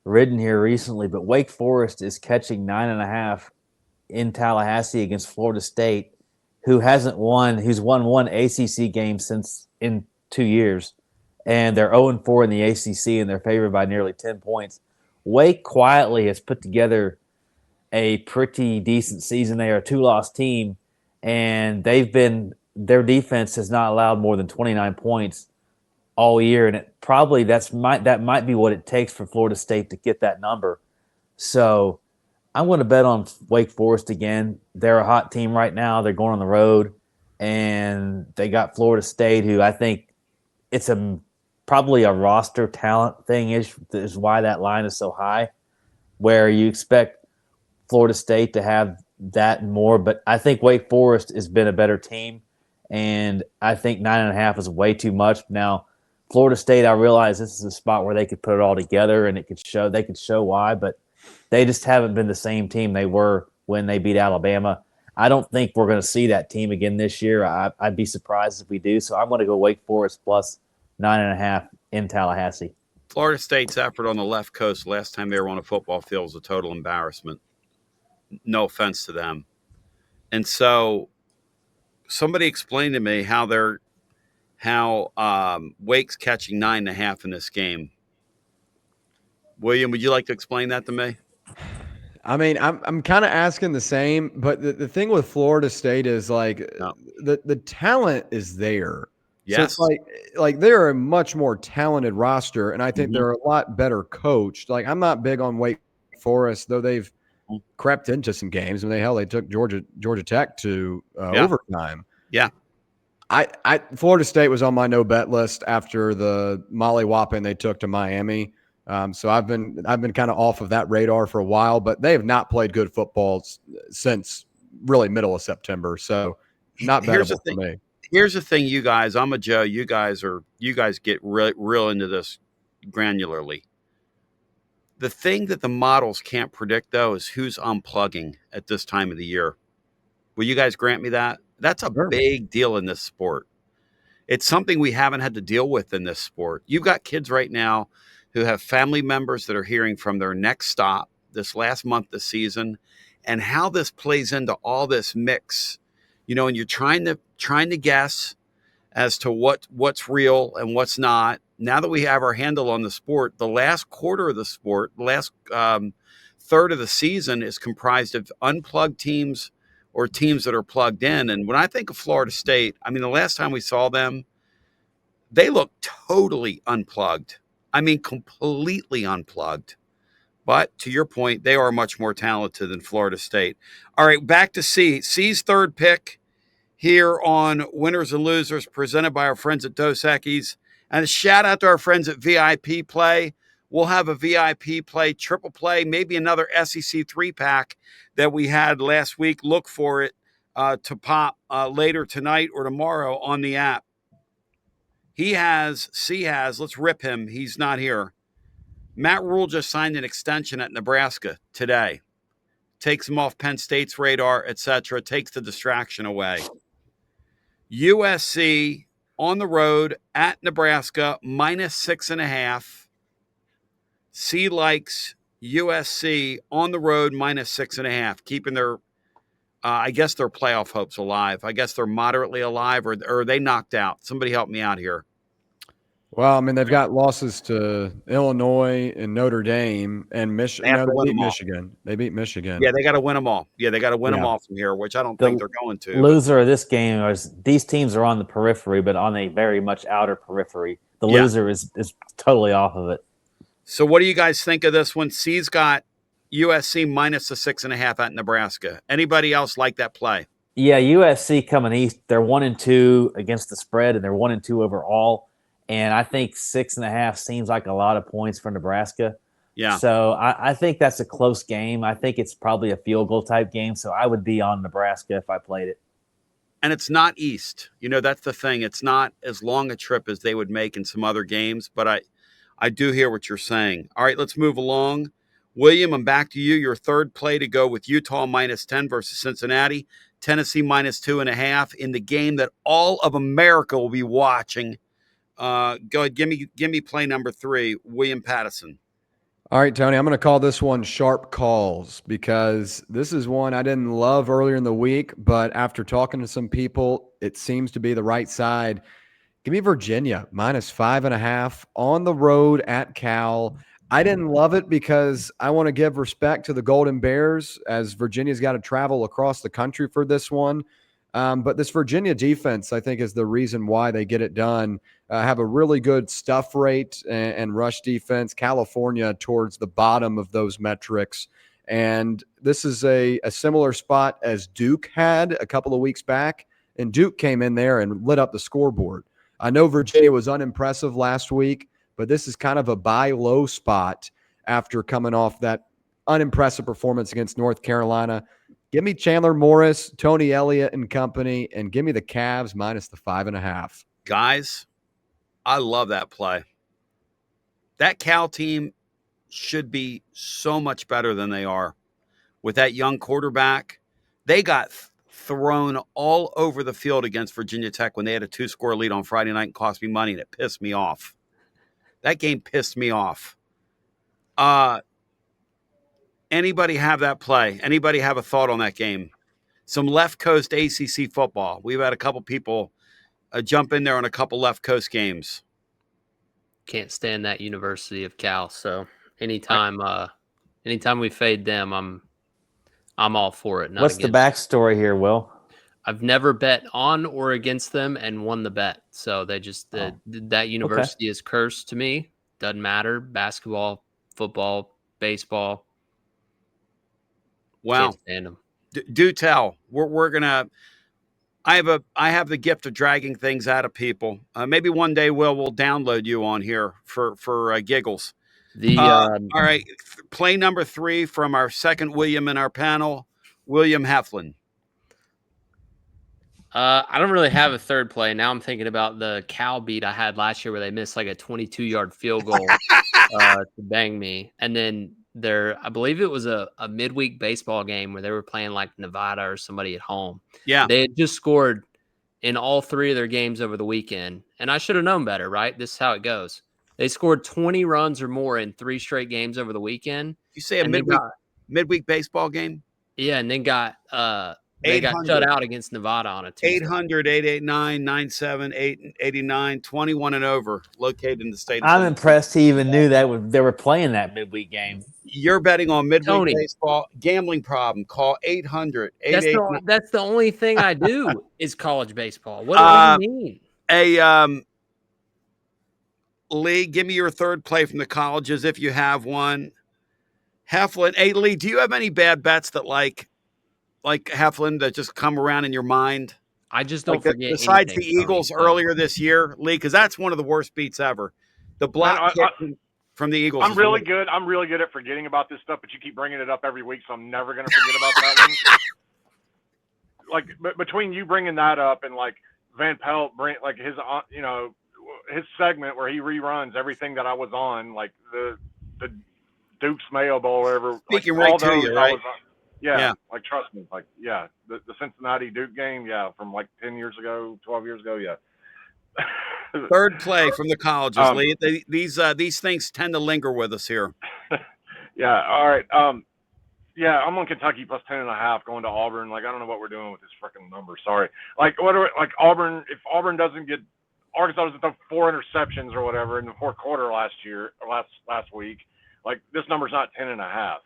ridden here recently, but Wake Forest is catching 9.5 in Tallahassee against Florida State, who's won one ACC game since in 2 years, and they're 0-4 in the ACC, and they're favored by nearly 10 points. Wake quietly has put together a pretty decent season. They are a 2-loss team, and their defense has not allowed more than 29 points all year, and that might be what it takes for Florida State to get that number. So I'm going to bet on Wake Forest again. They're a hot team right now. They're going on the road, and they got Florida State, who I think it's probably a roster talent thing is why that line is so high, where you expect Florida State to have that more. But I think Wake Forest has been a better team, and I think 9.5 is way too much. Now, Florida State, I realize this is a spot where they could put it all together and they could show why, but they just haven't been the same team they were when they beat Alabama. I don't think we're going to see that team again this year. I'd be surprised if we do. So I'm going to go Wake Forest plus 9.5 in Tallahassee. Florida State's effort on the left coast last time they were on a football field was a total embarrassment. No offense to them. And so somebody explained to me how Wake's catching 9.5 in this game. William, would you like to explain that to me? I mean, I'm kind of asking the same, but the thing with Florida State is like the talent is there. Yes. So it's like they're a much more talented roster, and I think they're a lot better coached. Like I'm not big on Wake Forest, though they've crept into some games. I mean, they took Georgia Tech to overtime. Yeah. Florida State was on my no bet list after the mollywhopping they took to Miami. So I've been kind of off of that radar for a while, but they have not played good football since really middle of September. So not bettable for me. Here's the thing, you guys. I'm a Joe. You guys get real into this granularly. The thing that the models can't predict, though, is who's unplugging at this time of the year. Will you guys grant me that? That's a big deal in this sport. It's something we haven't had to deal with in this sport. You've got kids right now who have family members that are hearing from their next stop this last month of the season, and how this plays into all this mix. And you're trying to guess as to what's real and what's not. Now that we have our handle on the sport, the last quarter of the sport, the last third of the season is comprised of unplugged teams or teams that are plugged in. And when I think of Florida State, I mean, the last time we saw them, they looked totally unplugged. I mean, completely unplugged. But to your point, they are much more talented than Florida State. All right, back to C. C's third pick here on Winners and Losers, presented by our friends at Dos Equis. And a shout out to our friends at VIP Play. we'll have a VIP play, triple play, maybe another SEC 3-pack that we had last week. Look for it to pop later tonight or tomorrow on the app. Let's rip him. He's not here. Matt Rule just signed an extension at Nebraska today. Takes him off Penn State's radar, etc. Takes the distraction away. USC on the road at Nebraska, -6.5. C likes USC on the road, -6.5, keeping their, I guess, their playoff hopes alive. I guess they're moderately alive, or are they knocked out? Somebody help me out here. Well, I mean, they've got losses to Illinois and Notre Dame and Michigan. No, they beat Michigan. They beat Michigan. Yeah, they got to win them all. Yeah, they got to win them all from here, which I don't think they're going to. Loser of this game is these teams are on the periphery, but on a very much outer periphery. The loser is totally off of it. So what do you guys think of this one? C's got USC -6.5 at Nebraska. Anybody else like that play? Yeah, USC coming east. They're 1-2 against the spread, and they're 1-2 overall. And I think 6.5 seems like a lot of points for Nebraska. Yeah. So I think that's a close game. I think it's probably a field goal type game. So I would be on Nebraska if I played it. And it's not east. That's the thing. It's not as long a trip as they would make in some other games. But I do hear what you're saying. All right, let's move along. William, I'm back to you. Your third play to go with Utah -10 versus Cincinnati. Tennessee -2.5 in the game that all of America will be watching. Go ahead, give me play number 3, William Patteson. All right, Tony, I'm going to call this one sharp calls because this is one I didn't love earlier in the week, but after talking to some people, it seems to be the right side. Give me Virginia -5.5 on the road at Cal. I didn't love it because I want to give respect to the Golden Bears as Virginia's got to travel across the country for this one. But this Virginia defense, I think, is the reason why they get it done. Have a really good stuff rate and rush defense. California towards the bottom of those metrics. And this is a similar spot as Duke had a couple of weeks back. And Duke came in there and lit up the scoreboard. I know Virginia was unimpressive last week, but this is kind of a buy low spot after coming off that unimpressive performance against North Carolina. Give me Chandler Morris, Tony Elliott and company, and give me the Cavs -5.5. Guys, I love that play. That Cal team should be so much better than they are. With that young quarterback, they got thrown all over the field against Virginia Tech when they had a 2-score lead on Friday night and cost me money, and it pissed me off. That game pissed me off. Anybody have that play? Anybody have a thought on that game? Some left coast ACC football. We've had a couple people jump in there on a couple left coast games. Can't stand that University of Cal. So anytime we fade them, I'm all for it. What's the backstory here, Will? I've never bet on or against them and won the bet. So they just that university is cursed to me. Doesn't matter. Basketball, football, baseball. Wow. Can't stand them. Do tell. We're gonna. I have the gift of dragging things out of people. Maybe one day we'll download you on here for giggles. All right, play number 3 from our second William in our panel, William Heflin. I don't really have a third play. Now I'm thinking about the Cal beat I had last year where they missed like a 22-yard field goal to bang me, and then I believe it was a midweek baseball game where they were playing like Nevada or somebody at home. Yeah. They had just scored in all 3 of their games over the weekend. And I should have known better, right? This is how it goes. They scored 20 runs or more in 3 straight games over the weekend. You say a midweek baseball game? Yeah. And then got shut out against Nevada on a Tuesday. 800-889-9789, 21 and over, located in the state of I'm impressed he even knew that they were playing that midweek game. You're betting on midweek baseball. Gambling problem. Call 800-889. That's the only thing I do is college baseball. What do you mean? Lee, give me your third play from the colleges if you have one. Heflin. Hey, Lee, do you have any bad bets that like Heflin that just come around in your mind? I just don't forget. Besides the Eagles earlier this year, Lee, because that's one of the worst beats ever. The block kick from the Eagles. I'm really good. I'm really good at forgetting about this stuff, but you keep bringing it up every week, so I'm never going to forget about that one. Like between you bringing that up and like Van Pelt, like his, his segment where he reruns everything that I was on, like the Duke's Mayo Bowl or whatever. Speaking like, right to you, right? Yeah, like trust me, like the Cincinnati Duke game, from like 10 years ago, 12 years ago, yeah. Third play from the colleges, Lee. These things tend to linger with us here. Yeah, all right. I'm on Kentucky plus 10.5 going to Auburn. Like, I don't know what we're doing with this freaking number. Sorry. Like, Auburn, if Auburn doesn't get, Arkansas doesn't throw 4 interceptions or whatever in the fourth quarter last week, like, this number's not 10.5.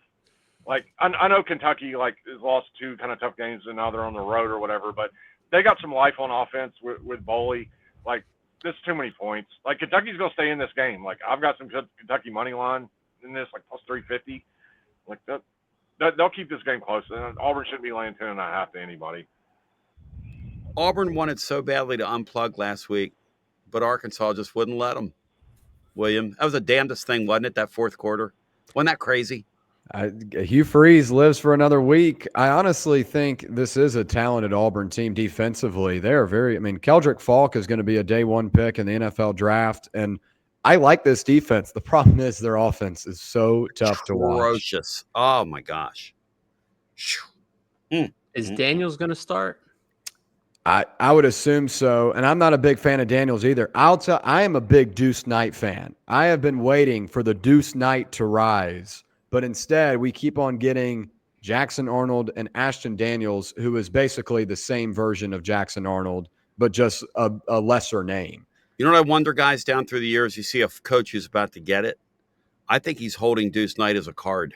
Like, I know Kentucky, like, has lost 2 kind of tough games and now they're on the road or whatever, but they got some life on offense with Boley. Like, this is too many points. Like, Kentucky's going to stay in this game. Like, I've got some Kentucky money line in this, like, plus 350. Like, they'll keep this game close. And Auburn shouldn't be laying 10.5 to anybody. Auburn wanted so badly to unplug last week, but Arkansas just wouldn't let them. William, that was the damnedest thing, wasn't it, that fourth quarter? Wasn't that crazy? Hugh Freeze lives for another week. I honestly think this is a talented Auburn team defensively. They're Keldrick Falk is going to be a day 1 pick in the NFL draft, and I like this defense. The problem is their offense is so tough to watch. Ferocious. Oh, my gosh. Is Daniels going to start? I would assume so, and I'm not a big fan of Daniels either. I am a big Deuce Knight fan. I have been waiting for the Deuce Knight to rise, but instead we keep on getting Jackson Arnold and Ashton Daniels, who is basically the same version of Jackson Arnold, but just a lesser name. You know what I wonder, guys, down through the years, you see a coach who's about to get it. I think he's holding Deuce Knight as a card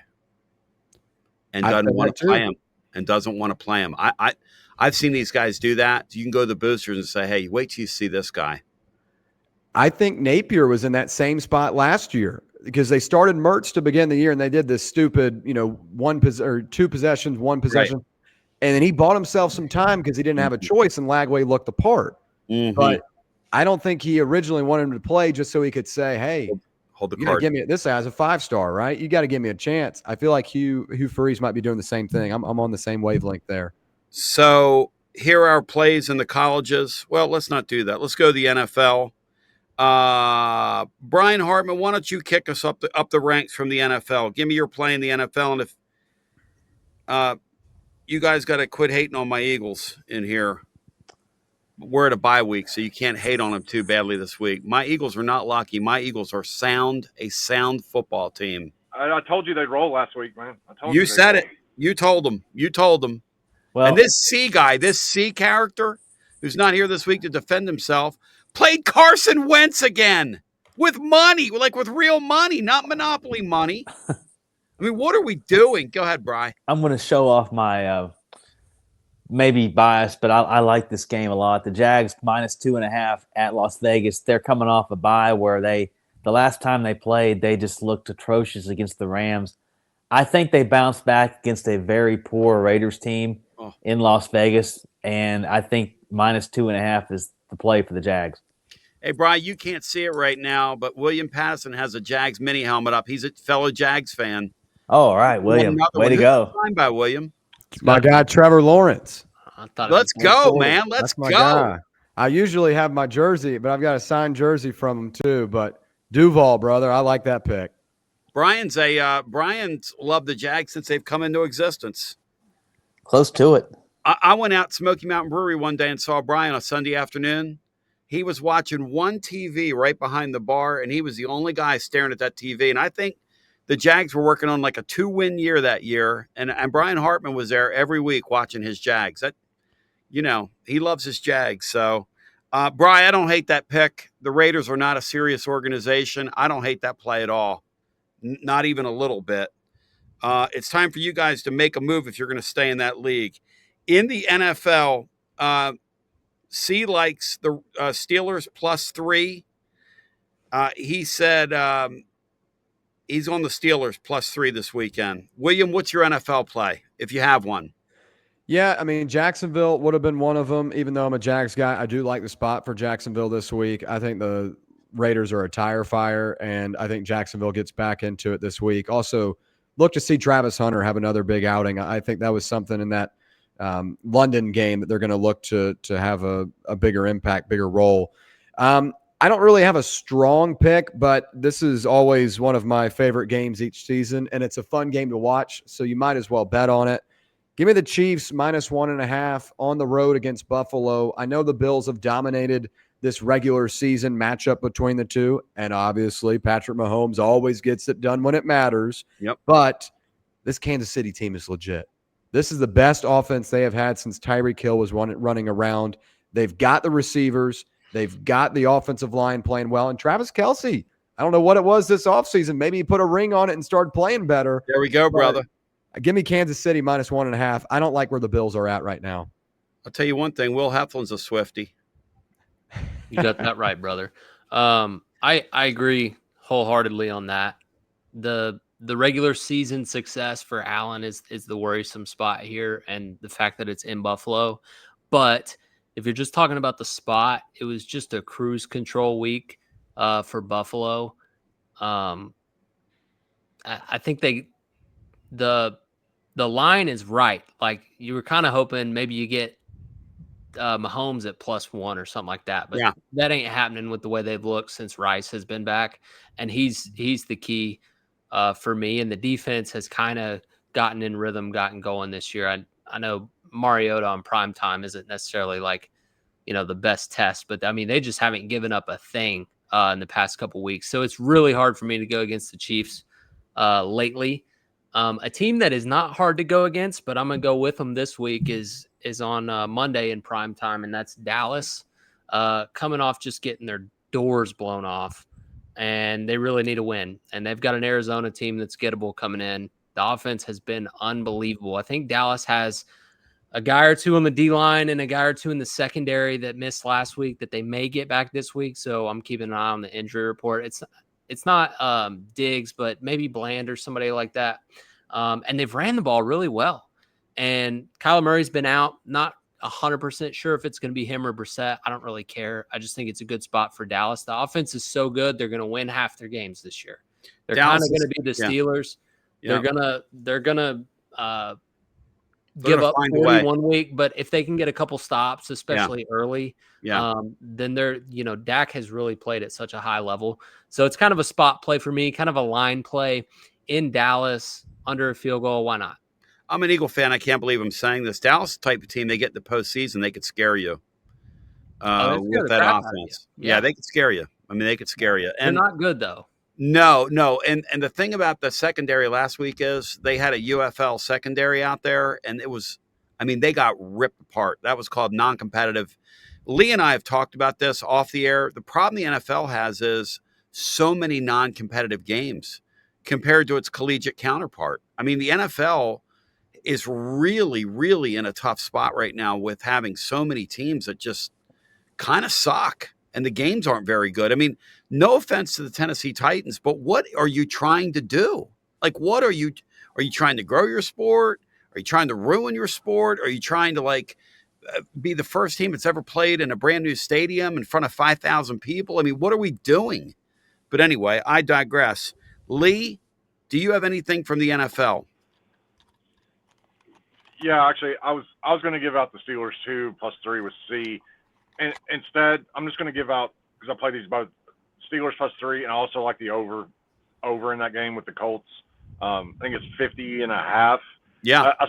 and doesn't want to play him. And doesn't want to play him. I've seen these guys do that. You can go to the boosters and say, hey, wait till you see this guy. I think Napier was in that same spot last year because they started Mertz to begin the year and they did this stupid, 2 possessions, 1 possession. Right. And then he bought himself some time because he didn't have a choice and Lagway looked the part. Mm-hmm. But I don't think he originally wanted him to play just so he could say, hey, hold the you card. Give me this guy's a 5-star, right? You got to give me a chance. I feel like Hugh Freeze might be doing the same thing. I'm on the same wavelength there. So here are our plays in the colleges. Well, let's not do that. Let's go to the NFL. Brian Hartman, why don't you kick us up the ranks from the NFL? Give me your play in the NFL, and if you guys got to quit hating on my Eagles in here. We're at a bye week, so you can't hate on them too badly this week. My Eagles are not lucky. My Eagles are a sound football team. I told you they'd roll last week, man. I told you said it. You told them. Well, and this C character, who's not here this week to defend himself, played Carson Wentz again with money, like with real money, not Monopoly money. I mean, what are we doing? Go ahead, Bri. I'm going to show off my maybe biased, but I like this game a lot. The Jags minus 2.5 at Las Vegas. They're coming off a bye where the last time they played, they just looked atrocious against the Rams. I think they bounced back against a very poor Raiders team in Las Vegas, and I think minus 2.5 is the play for the Jags. Hey, Brian, you can't see it right now, but William Patteson has a Jags mini helmet up. He's a fellow Jags fan. Oh, all right, William. Way to go. Signed by William. My guy, Trevor Lawrence. Let's go, man. Let's go. Guy. I usually have my jersey, but I've got a signed jersey from him too. But Duval, brother, I like that pick. Brian's loved the Jags since they've come into existence. Close to it. I went out to Smoky Mountain Brewery one day and saw Brian on Sunday afternoon. He was watching one TV right behind the bar, and he was the only guy staring at that TV. And I think the Jags were working on like a 2-win year that year, and Brian Hartman was there every week watching his Jags. That, he loves his Jags. So, Brian, I don't hate that pick. The Raiders are not a serious organization. I don't hate that play at all, not even a little bit. It's time for you guys to make a move if you're going to stay in that league. In the NFL, C likes the Steelers +3. He said he's on the Steelers +3 this weekend. William, what's your NFL play if you have one? Yeah, I mean, Jacksonville would have been one of them. Even though I'm a Jags guy, I do like the spot for Jacksonville this week. I think the Raiders are a tire fire, and I think Jacksonville gets back into it this week. Also, look to see Travis Hunter have another big outing. I think that was something in that London game that they're going to look to have a bigger impact, bigger role. I don't really have a strong pick, but this is always one of my favorite games each season, and it's a fun game to watch, so you might as well bet on it. Give me the Chiefs -1.5 on the road against Buffalo. I know the Bills have dominated this regular season matchup between the two, and obviously Patrick Mahomes always gets it done when it matters. Yep. But this Kansas City team is legit. This is the best offense they have had since Tyreek Hill was running around. They've got the receivers. They've got the offensive line playing well. And Travis Kelce, I don't know what it was this offseason. Maybe he put a ring on it and started playing better. There we go, brother. Give me Kansas City -1.5. I don't like where the Bills are at right now. I'll tell you one thing. Will Heflin's a Swiftie. You got that right, brother. I agree wholeheartedly on that. The regular season success for Allen is the worrisome spot here, and the fact that it's in Buffalo. But if you're just talking about the spot, it was just a cruise control week for Buffalo. I think the line is right. Like, you were kind of hoping maybe you get Mahomes at +1 or something like that, but that ain't happening with the way they've looked since Rice has been back, and he's the key for me. And the defense has kind of gotten in rhythm, gotten going this year. I know Mariota on primetime isn't necessarily like, the best test, but I mean, they just haven't given up a thing in the past couple weeks. So it's really hard for me to go against the Chiefs lately. A team that is not hard to go against, but I'm going to go with them this week is on Monday in prime time, and that's Dallas, coming off just getting their doors blown off, and they really need a win. And they've got an Arizona team that's gettable coming in. The offense has been unbelievable. I think Dallas has a guy or two on the D-line and a guy or two in the secondary that missed last week that they may get back this week, so I'm keeping an eye on the injury report. It's not Diggs, but maybe Bland or somebody like that. And they've ran the ball really well. And Kyler Murray's been out. Not 100% sure if it's going to be him or Brissett. I don't really care. I just think it's a good spot for Dallas. The offense is so good, they're going to win half their games this year. They're kind of going to be the Steelers. Yeah. They're gonna give up 40 1 week, but if they can get a couple stops, especially early, then Dak has really played at such a high level. So it's kind of a spot play for me, kind of a line play in Dallas under a field goal. Why not? I'm an Eagle fan. I can't believe I'm saying this. Dallas type of team, they get in the postseason, they could scare you with that offense. Yeah, they could scare you. I mean, they could scare you. And they're not good, though. No. And the thing about the secondary last week is they had a UFL secondary out there, and they got ripped apart. That was called non-competitive. Lee and I have talked about this off the air. The problem the NFL has is so many non-competitive games compared to its collegiate counterpart. I mean, the NFL is really, really in a tough spot right now with having so many teams that just kind of suck, and the games aren't very good. I mean, no offense to the Tennessee Titans, but what are you trying to do? Like, what are you trying to grow your sport? Are you trying to ruin your sport? Are you trying to be the first team that's ever played in a brand new stadium in front of 5,000 people? I mean, what are we doing? But anyway, I digress. Lee, do you have anything from the NFL? Yeah, actually, I was going to give out the Steelers 2+3 with C, and instead I'm just going to give out, because I play these both, Steelers +3, and I also like the over in that game with the Colts. I think it's 50.5. Yeah, I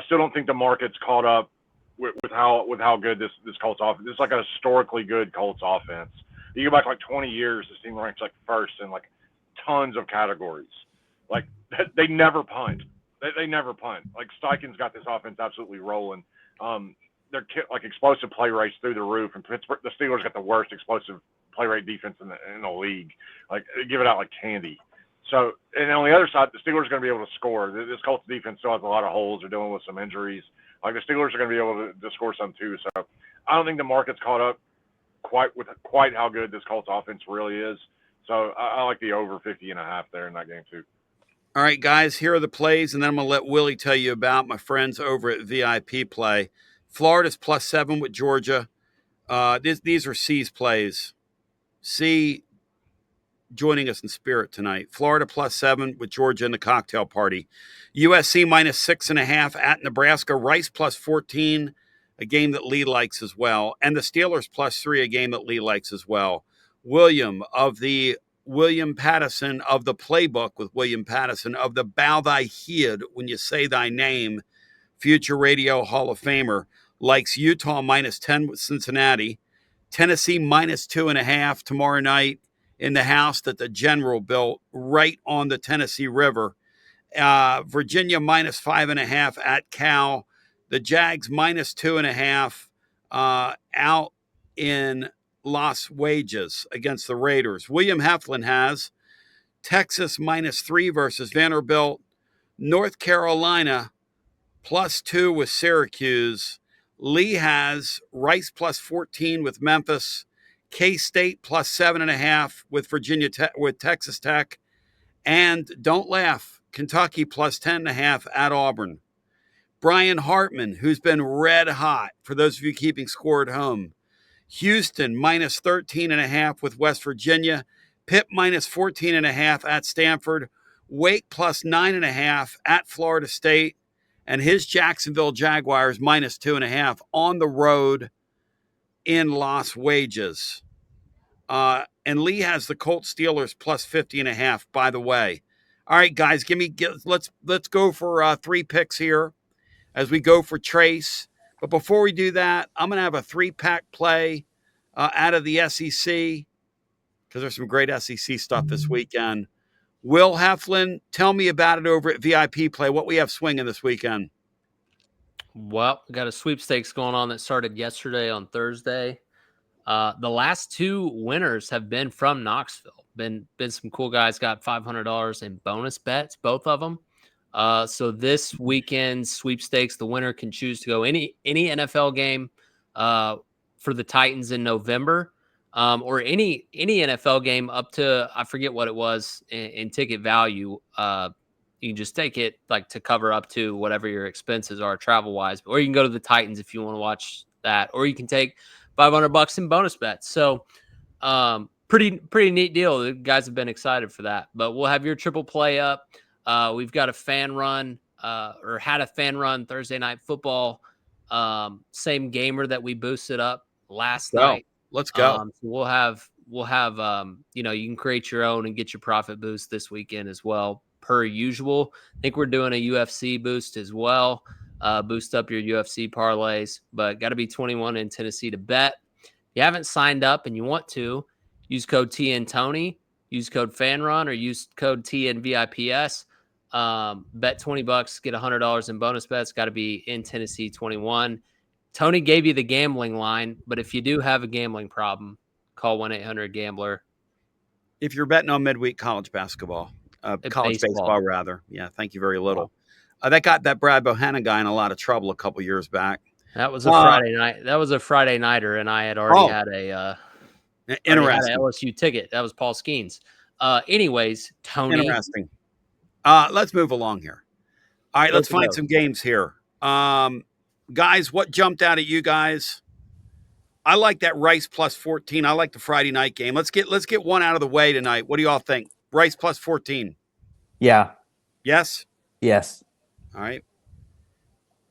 still don't think the market's caught up with how good this Colts offense. It's like a historically good Colts offense. You go back 20 years, this team ranks first in tons of categories. They never punt. They never punt. Steichen's got this offense absolutely rolling. They're explosive play rates through the roof, and Pittsburgh, the Steelers got the worst explosive play rate defense in the league. They give it out like candy. So, and on the other side, the Steelers are going to be able to score. This Colts defense still has a lot of holes. They're dealing with some injuries. The Steelers are going to be able to score some too. So, I don't think the market's caught up quite how good this Colts offense really is. So, I like the over 50.5 there in that game too. All right, guys, here are the plays, and then I'm going to let Willie tell you about my friends over at VIP Play. Florida's +7 with Georgia. These are C's plays. C, joining us in spirit tonight. Florida +7 with Georgia in the cocktail party. USC -6.5 at Nebraska. Rice +14, a game that Lee likes as well. And the Steelers +3, a game that Lee likes as well. William Patteson of the playbook with William Patteson of the Bow Thy Head When You Say Thy Name, future radio Hall of Famer, likes Utah -10 with Cincinnati. Tennessee -2.5 tomorrow night in the house that the General built right on the Tennessee River. Virginia -5.5 at Cal. The Jags -2.5 out in Las Wages against the Raiders. William Heflin has Texas -3 versus Vanderbilt. North Carolina +2 with Syracuse. Lee has Rice +14 with Memphis. K-State +7.5 with with Texas Tech. And don't laugh, Kentucky +10.5 at Auburn. Brian Hartman, who's been red hot, for those of you keeping score at home. Houston -13.5 with West Virginia. Pitt -14.5 at Stanford. Wake +9.5 at Florida State. And his Jacksonville Jaguars -2.5 on the road in Las Wages. And Lee has the Colts Steelers +50.5, by the way. All right, guys, let's go for 3 picks here as we go for Trace. But before we do that, I'm going to have a 3-pack play out of the SEC because there's some great SEC stuff this weekend. Will Heflin, tell me about it over at VIP Play. What we have swinging this weekend? Well, we got a sweepstakes going on that started yesterday on Thursday. The last 2 winners have been from Knoxville. Been some cool guys. Got $500 in bonus bets, both of them. So this weekend's sweepstakes, the winner can choose to go any NFL game for the Titans in November, or any NFL game up to, I forget what it was in ticket value. You can just take it like to cover up to whatever your expenses are travel wise, or you can go to the Titans if you want to watch that, or you can take $500 in bonus bets. So pretty neat deal. The guys have been excited for that, but we'll have your triple play up. We've got a fan run or had a fan run Thursday night football. Same gamer that we boosted up last night. Let's go. So we'll have you can create your own and get your profit boost this weekend as well, per usual. I think we're doing a UFC boost as well. Boost up your UFC parlays, but got to be 21 in Tennessee to bet. If you haven't signed up and you want to, use code TNTony, use code FANRUN, or use code TNVIPS. Bet $20, get $100 in bonus bets. Got to be in Tennessee 21. Tony gave you the gambling line, but if you do have a gambling problem, call 1-800-GAMBLER. If you're betting on midweek college basketball, college baseball rather. Yeah, thank you very little. That got that Brad Bohannon guy in a lot of trouble a couple years back. That was a Friday night. That was a Friday nighter, and I had already had a interesting LSU ticket. That was Paul Skeens. Anyways, Tony. Interesting. Let's move along here. All right, let's find some games here. Guys, what jumped out at you guys? I like that Rice +14. I like the Friday night game. Let's get one out of the way tonight. What do you all think? Rice +14. Yeah. Yes? Yes. All right.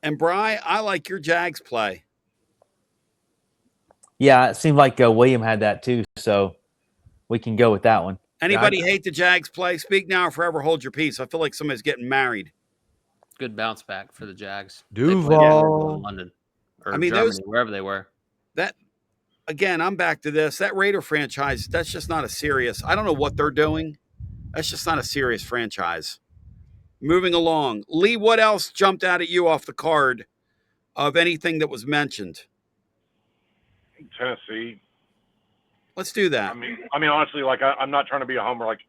And Bri, I like your Jags play. Yeah, it seemed like William had that too, so we can go with that one. Anybody hate the Jags play? Speak now or forever hold your peace. I feel like somebody's getting married. Good bounce back for the Jags. Duval. In London or Germany, wherever they were. That, again, I'm back to this. That Raider franchise, that's just not a serious. I don't know what they're doing. That's just not a serious franchise. Moving along. Lee, what else jumped out at you off the card of anything that was mentioned? Tennessee. Let's do that. I mean, honestly, like I'm not trying to be a homer. Like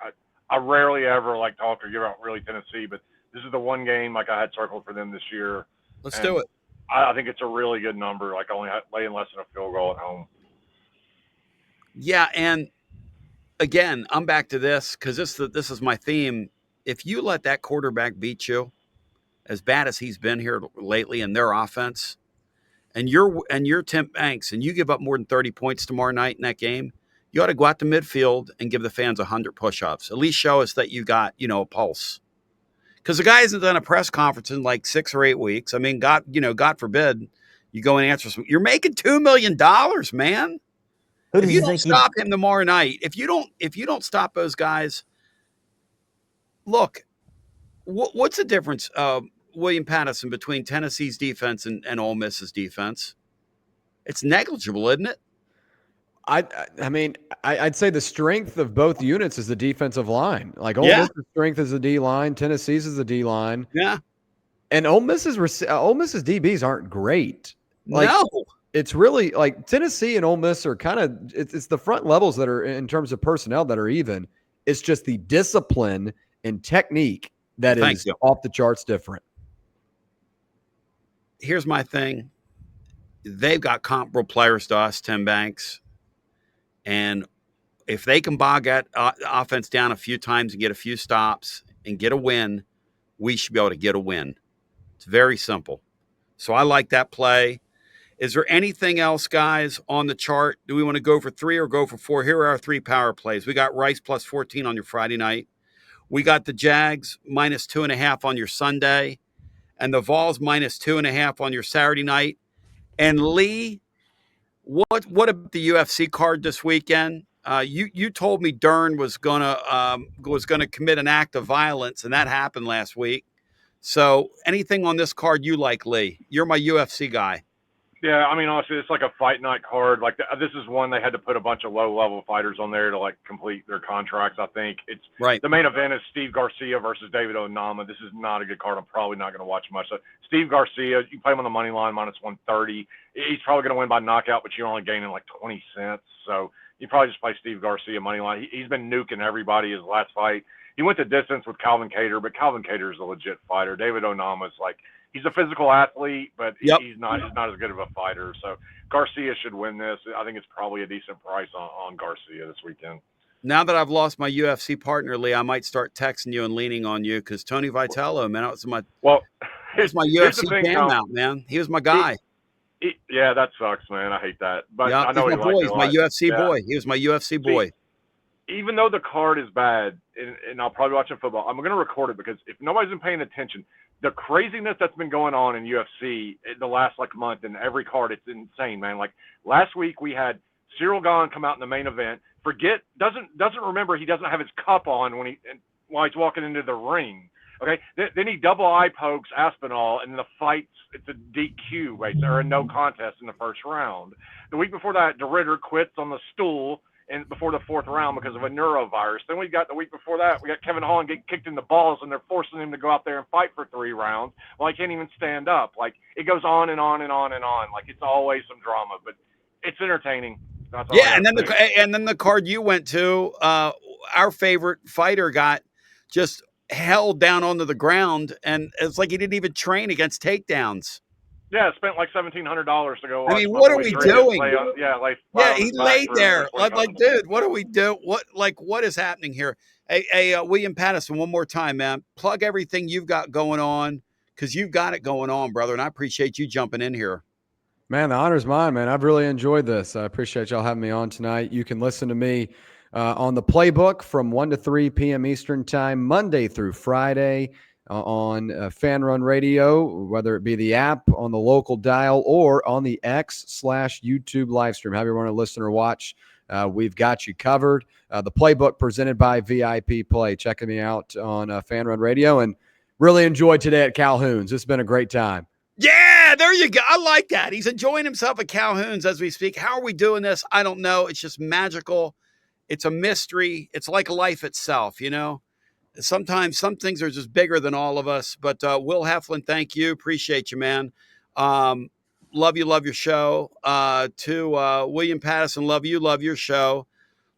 I rarely ever like talk or give out really Tennessee, but this is the one game like I had circled for them this year. Let's do it. I think it's a really good number. Like only laying less than a field goal at home. Yeah, and again, I'm back to this because this is my theme. If you let that quarterback beat you, as bad as he's been here lately in their offense, and you're Tim Banks, and you give up more than 30 points tomorrow night in that game, You ought to go out to midfield and give the fans 100 push-ups. At least show us that you got, a pulse. Because the guy hasn't done a press conference in like 6 or 8 weeks. I mean, God forbid you go and answer some. You're making $2 million, man. Who If does you he don't think stop him tomorrow night, if you don't stop those guys, look, what's the difference, William Patteson, between Tennessee's defense and Ole Miss's defense? It's negligible, isn't it? I mean, I'd say the strength of both units is the defensive line. Like Ole Yeah. Miss's strength is the D line, Tennessee's is the D line, Yeah. and Ole Miss's DBs aren't great. Like, No. it's really like Tennessee and Ole Miss are kind of it's the front levels that are in terms of personnel that are even. It's just the discipline and technique that Thank is you. off the charts different. Here's my thing. They've got comparable players to us, Tim Banks. And if they can bog that offense down a few times and get a few stops and get a win, we should be able to get a win. It's very simple. So I like that play. Is there anything else, guys, on the chart? Do we want to go for 3 or go for 4? Here are our 3 power plays. We got Rice plus 14 on your Friday night. We got the Jags minus 2.5 on your Sunday. And the Vols minus 2.5 on your Saturday night. And Lee, what about the UFC card this weekend? You told me Dern was gonna commit an act of violence, and that happened last week. So anything on this card you like, Lee? You're my UFC guy. Yeah, I mean, honestly, it's like a fight night card. Like this is one they had to put a bunch of low-level fighters on there to like complete their contracts. I think it's Right. The main event is Steve Garcia versus David Onama. This is not a good card. I'm probably not going to watch much. So Steve Garcia, you play him on the money line minus 130. He's probably going to win by knockout, but you're only gaining like 20 cents. So you probably just play Steve Garcia money line. He's been nuking everybody his last fight. He went the distance with Calvin Kattar, but Calvin Kattar is a legit fighter. David Onama is like. He's a physical athlete, but he's not as good of a fighter. So Garcia should win this. I think it's probably a decent price on Garcia this weekend. Now that I've lost my UFC partner, Lee, I might start texting you and leaning on you because Tony Vitello, man, that was my UFC jam out, man. He was my guy. Yeah, that sucks, man. I hate that. But yeah, I know he's my boy. He's my UFC boy. He was my UFC boy. Even though the card is bad, and I'll probably watch football, I'm going to record it because if nobody's been paying attention, the craziness that's been going on in UFC in the last like month in every card, it's insane, man. Like last week we had Cyril Gahn come out in the main event. Doesn't remember he doesn't have his cup on while he's walking into the ring. Okay, then he double eye pokes Aspinall, and the fight's it's a DQ, right? There are no contest in the first round. The week before that, DeRitter quits on the stool. And before the 4th round because of a neurovirus. Then we got the week before that, we got Kevin Holland getting kicked in the balls, and they're forcing him to go out there and fight for 3 rounds while he can't even stand up. Like it goes on and on and on and on. Like it's always some drama, but it's entertaining. That's all and then the card you went to, our favorite fighter got just held down onto the ground, and it's like he didn't even train against takedowns. Yeah, spent like $1,700 to go watch. I mean, what are we doing? He laid there. Like, dude, what do we do? What is happening here? Hey, William Patteson, one more time, man. Plug everything you've got going on because you've got it going on, brother, and I appreciate you jumping in here. Man, the honor's mine, man. I've really enjoyed this. I appreciate y'all having me on tonight. You can listen to me on the Playbook from 1 to 3 p.m. Eastern Time, Monday through Friday. On Fan Run Radio, whether it be the app, on the local dial, or on the X/YouTube live stream. However you want to listen or watch, we've got you covered. The Playbook presented by VIP Play. Checking me out on Fan Run Radio, and really enjoyed today at Calhoun's. It's been a great time. Yeah, there you go. I like that. He's enjoying himself at Calhoun's as we speak. How are we doing this? I don't know. It's just magical. It's a mystery. It's like life itself, you know? Sometimes some things are just bigger than all of us. But Will Heflin, thank you. Appreciate you, man. Love you. Love your show. To William Patteson, love you. Love your show.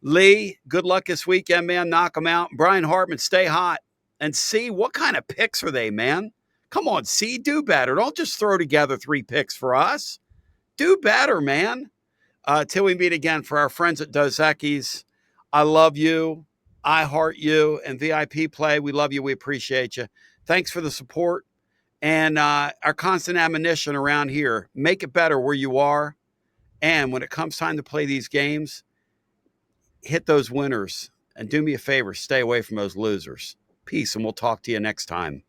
Lee, good luck this weekend, man. Knock them out. Brian Hartman, stay hot. And see, what kind of picks are they, man? Come on, see, do better. Don't just throw together 3 picks for us. Do better, man. Till we meet again, for our friends at Dos Equis, I love you. I heart you, and VIP Play. We love you. We appreciate you. Thanks for the support and our constant admonition around here. Make it better where you are. And when it comes time to play these games, hit those winners, and do me a favor, stay away from those losers. Peace, and we'll talk to you next time.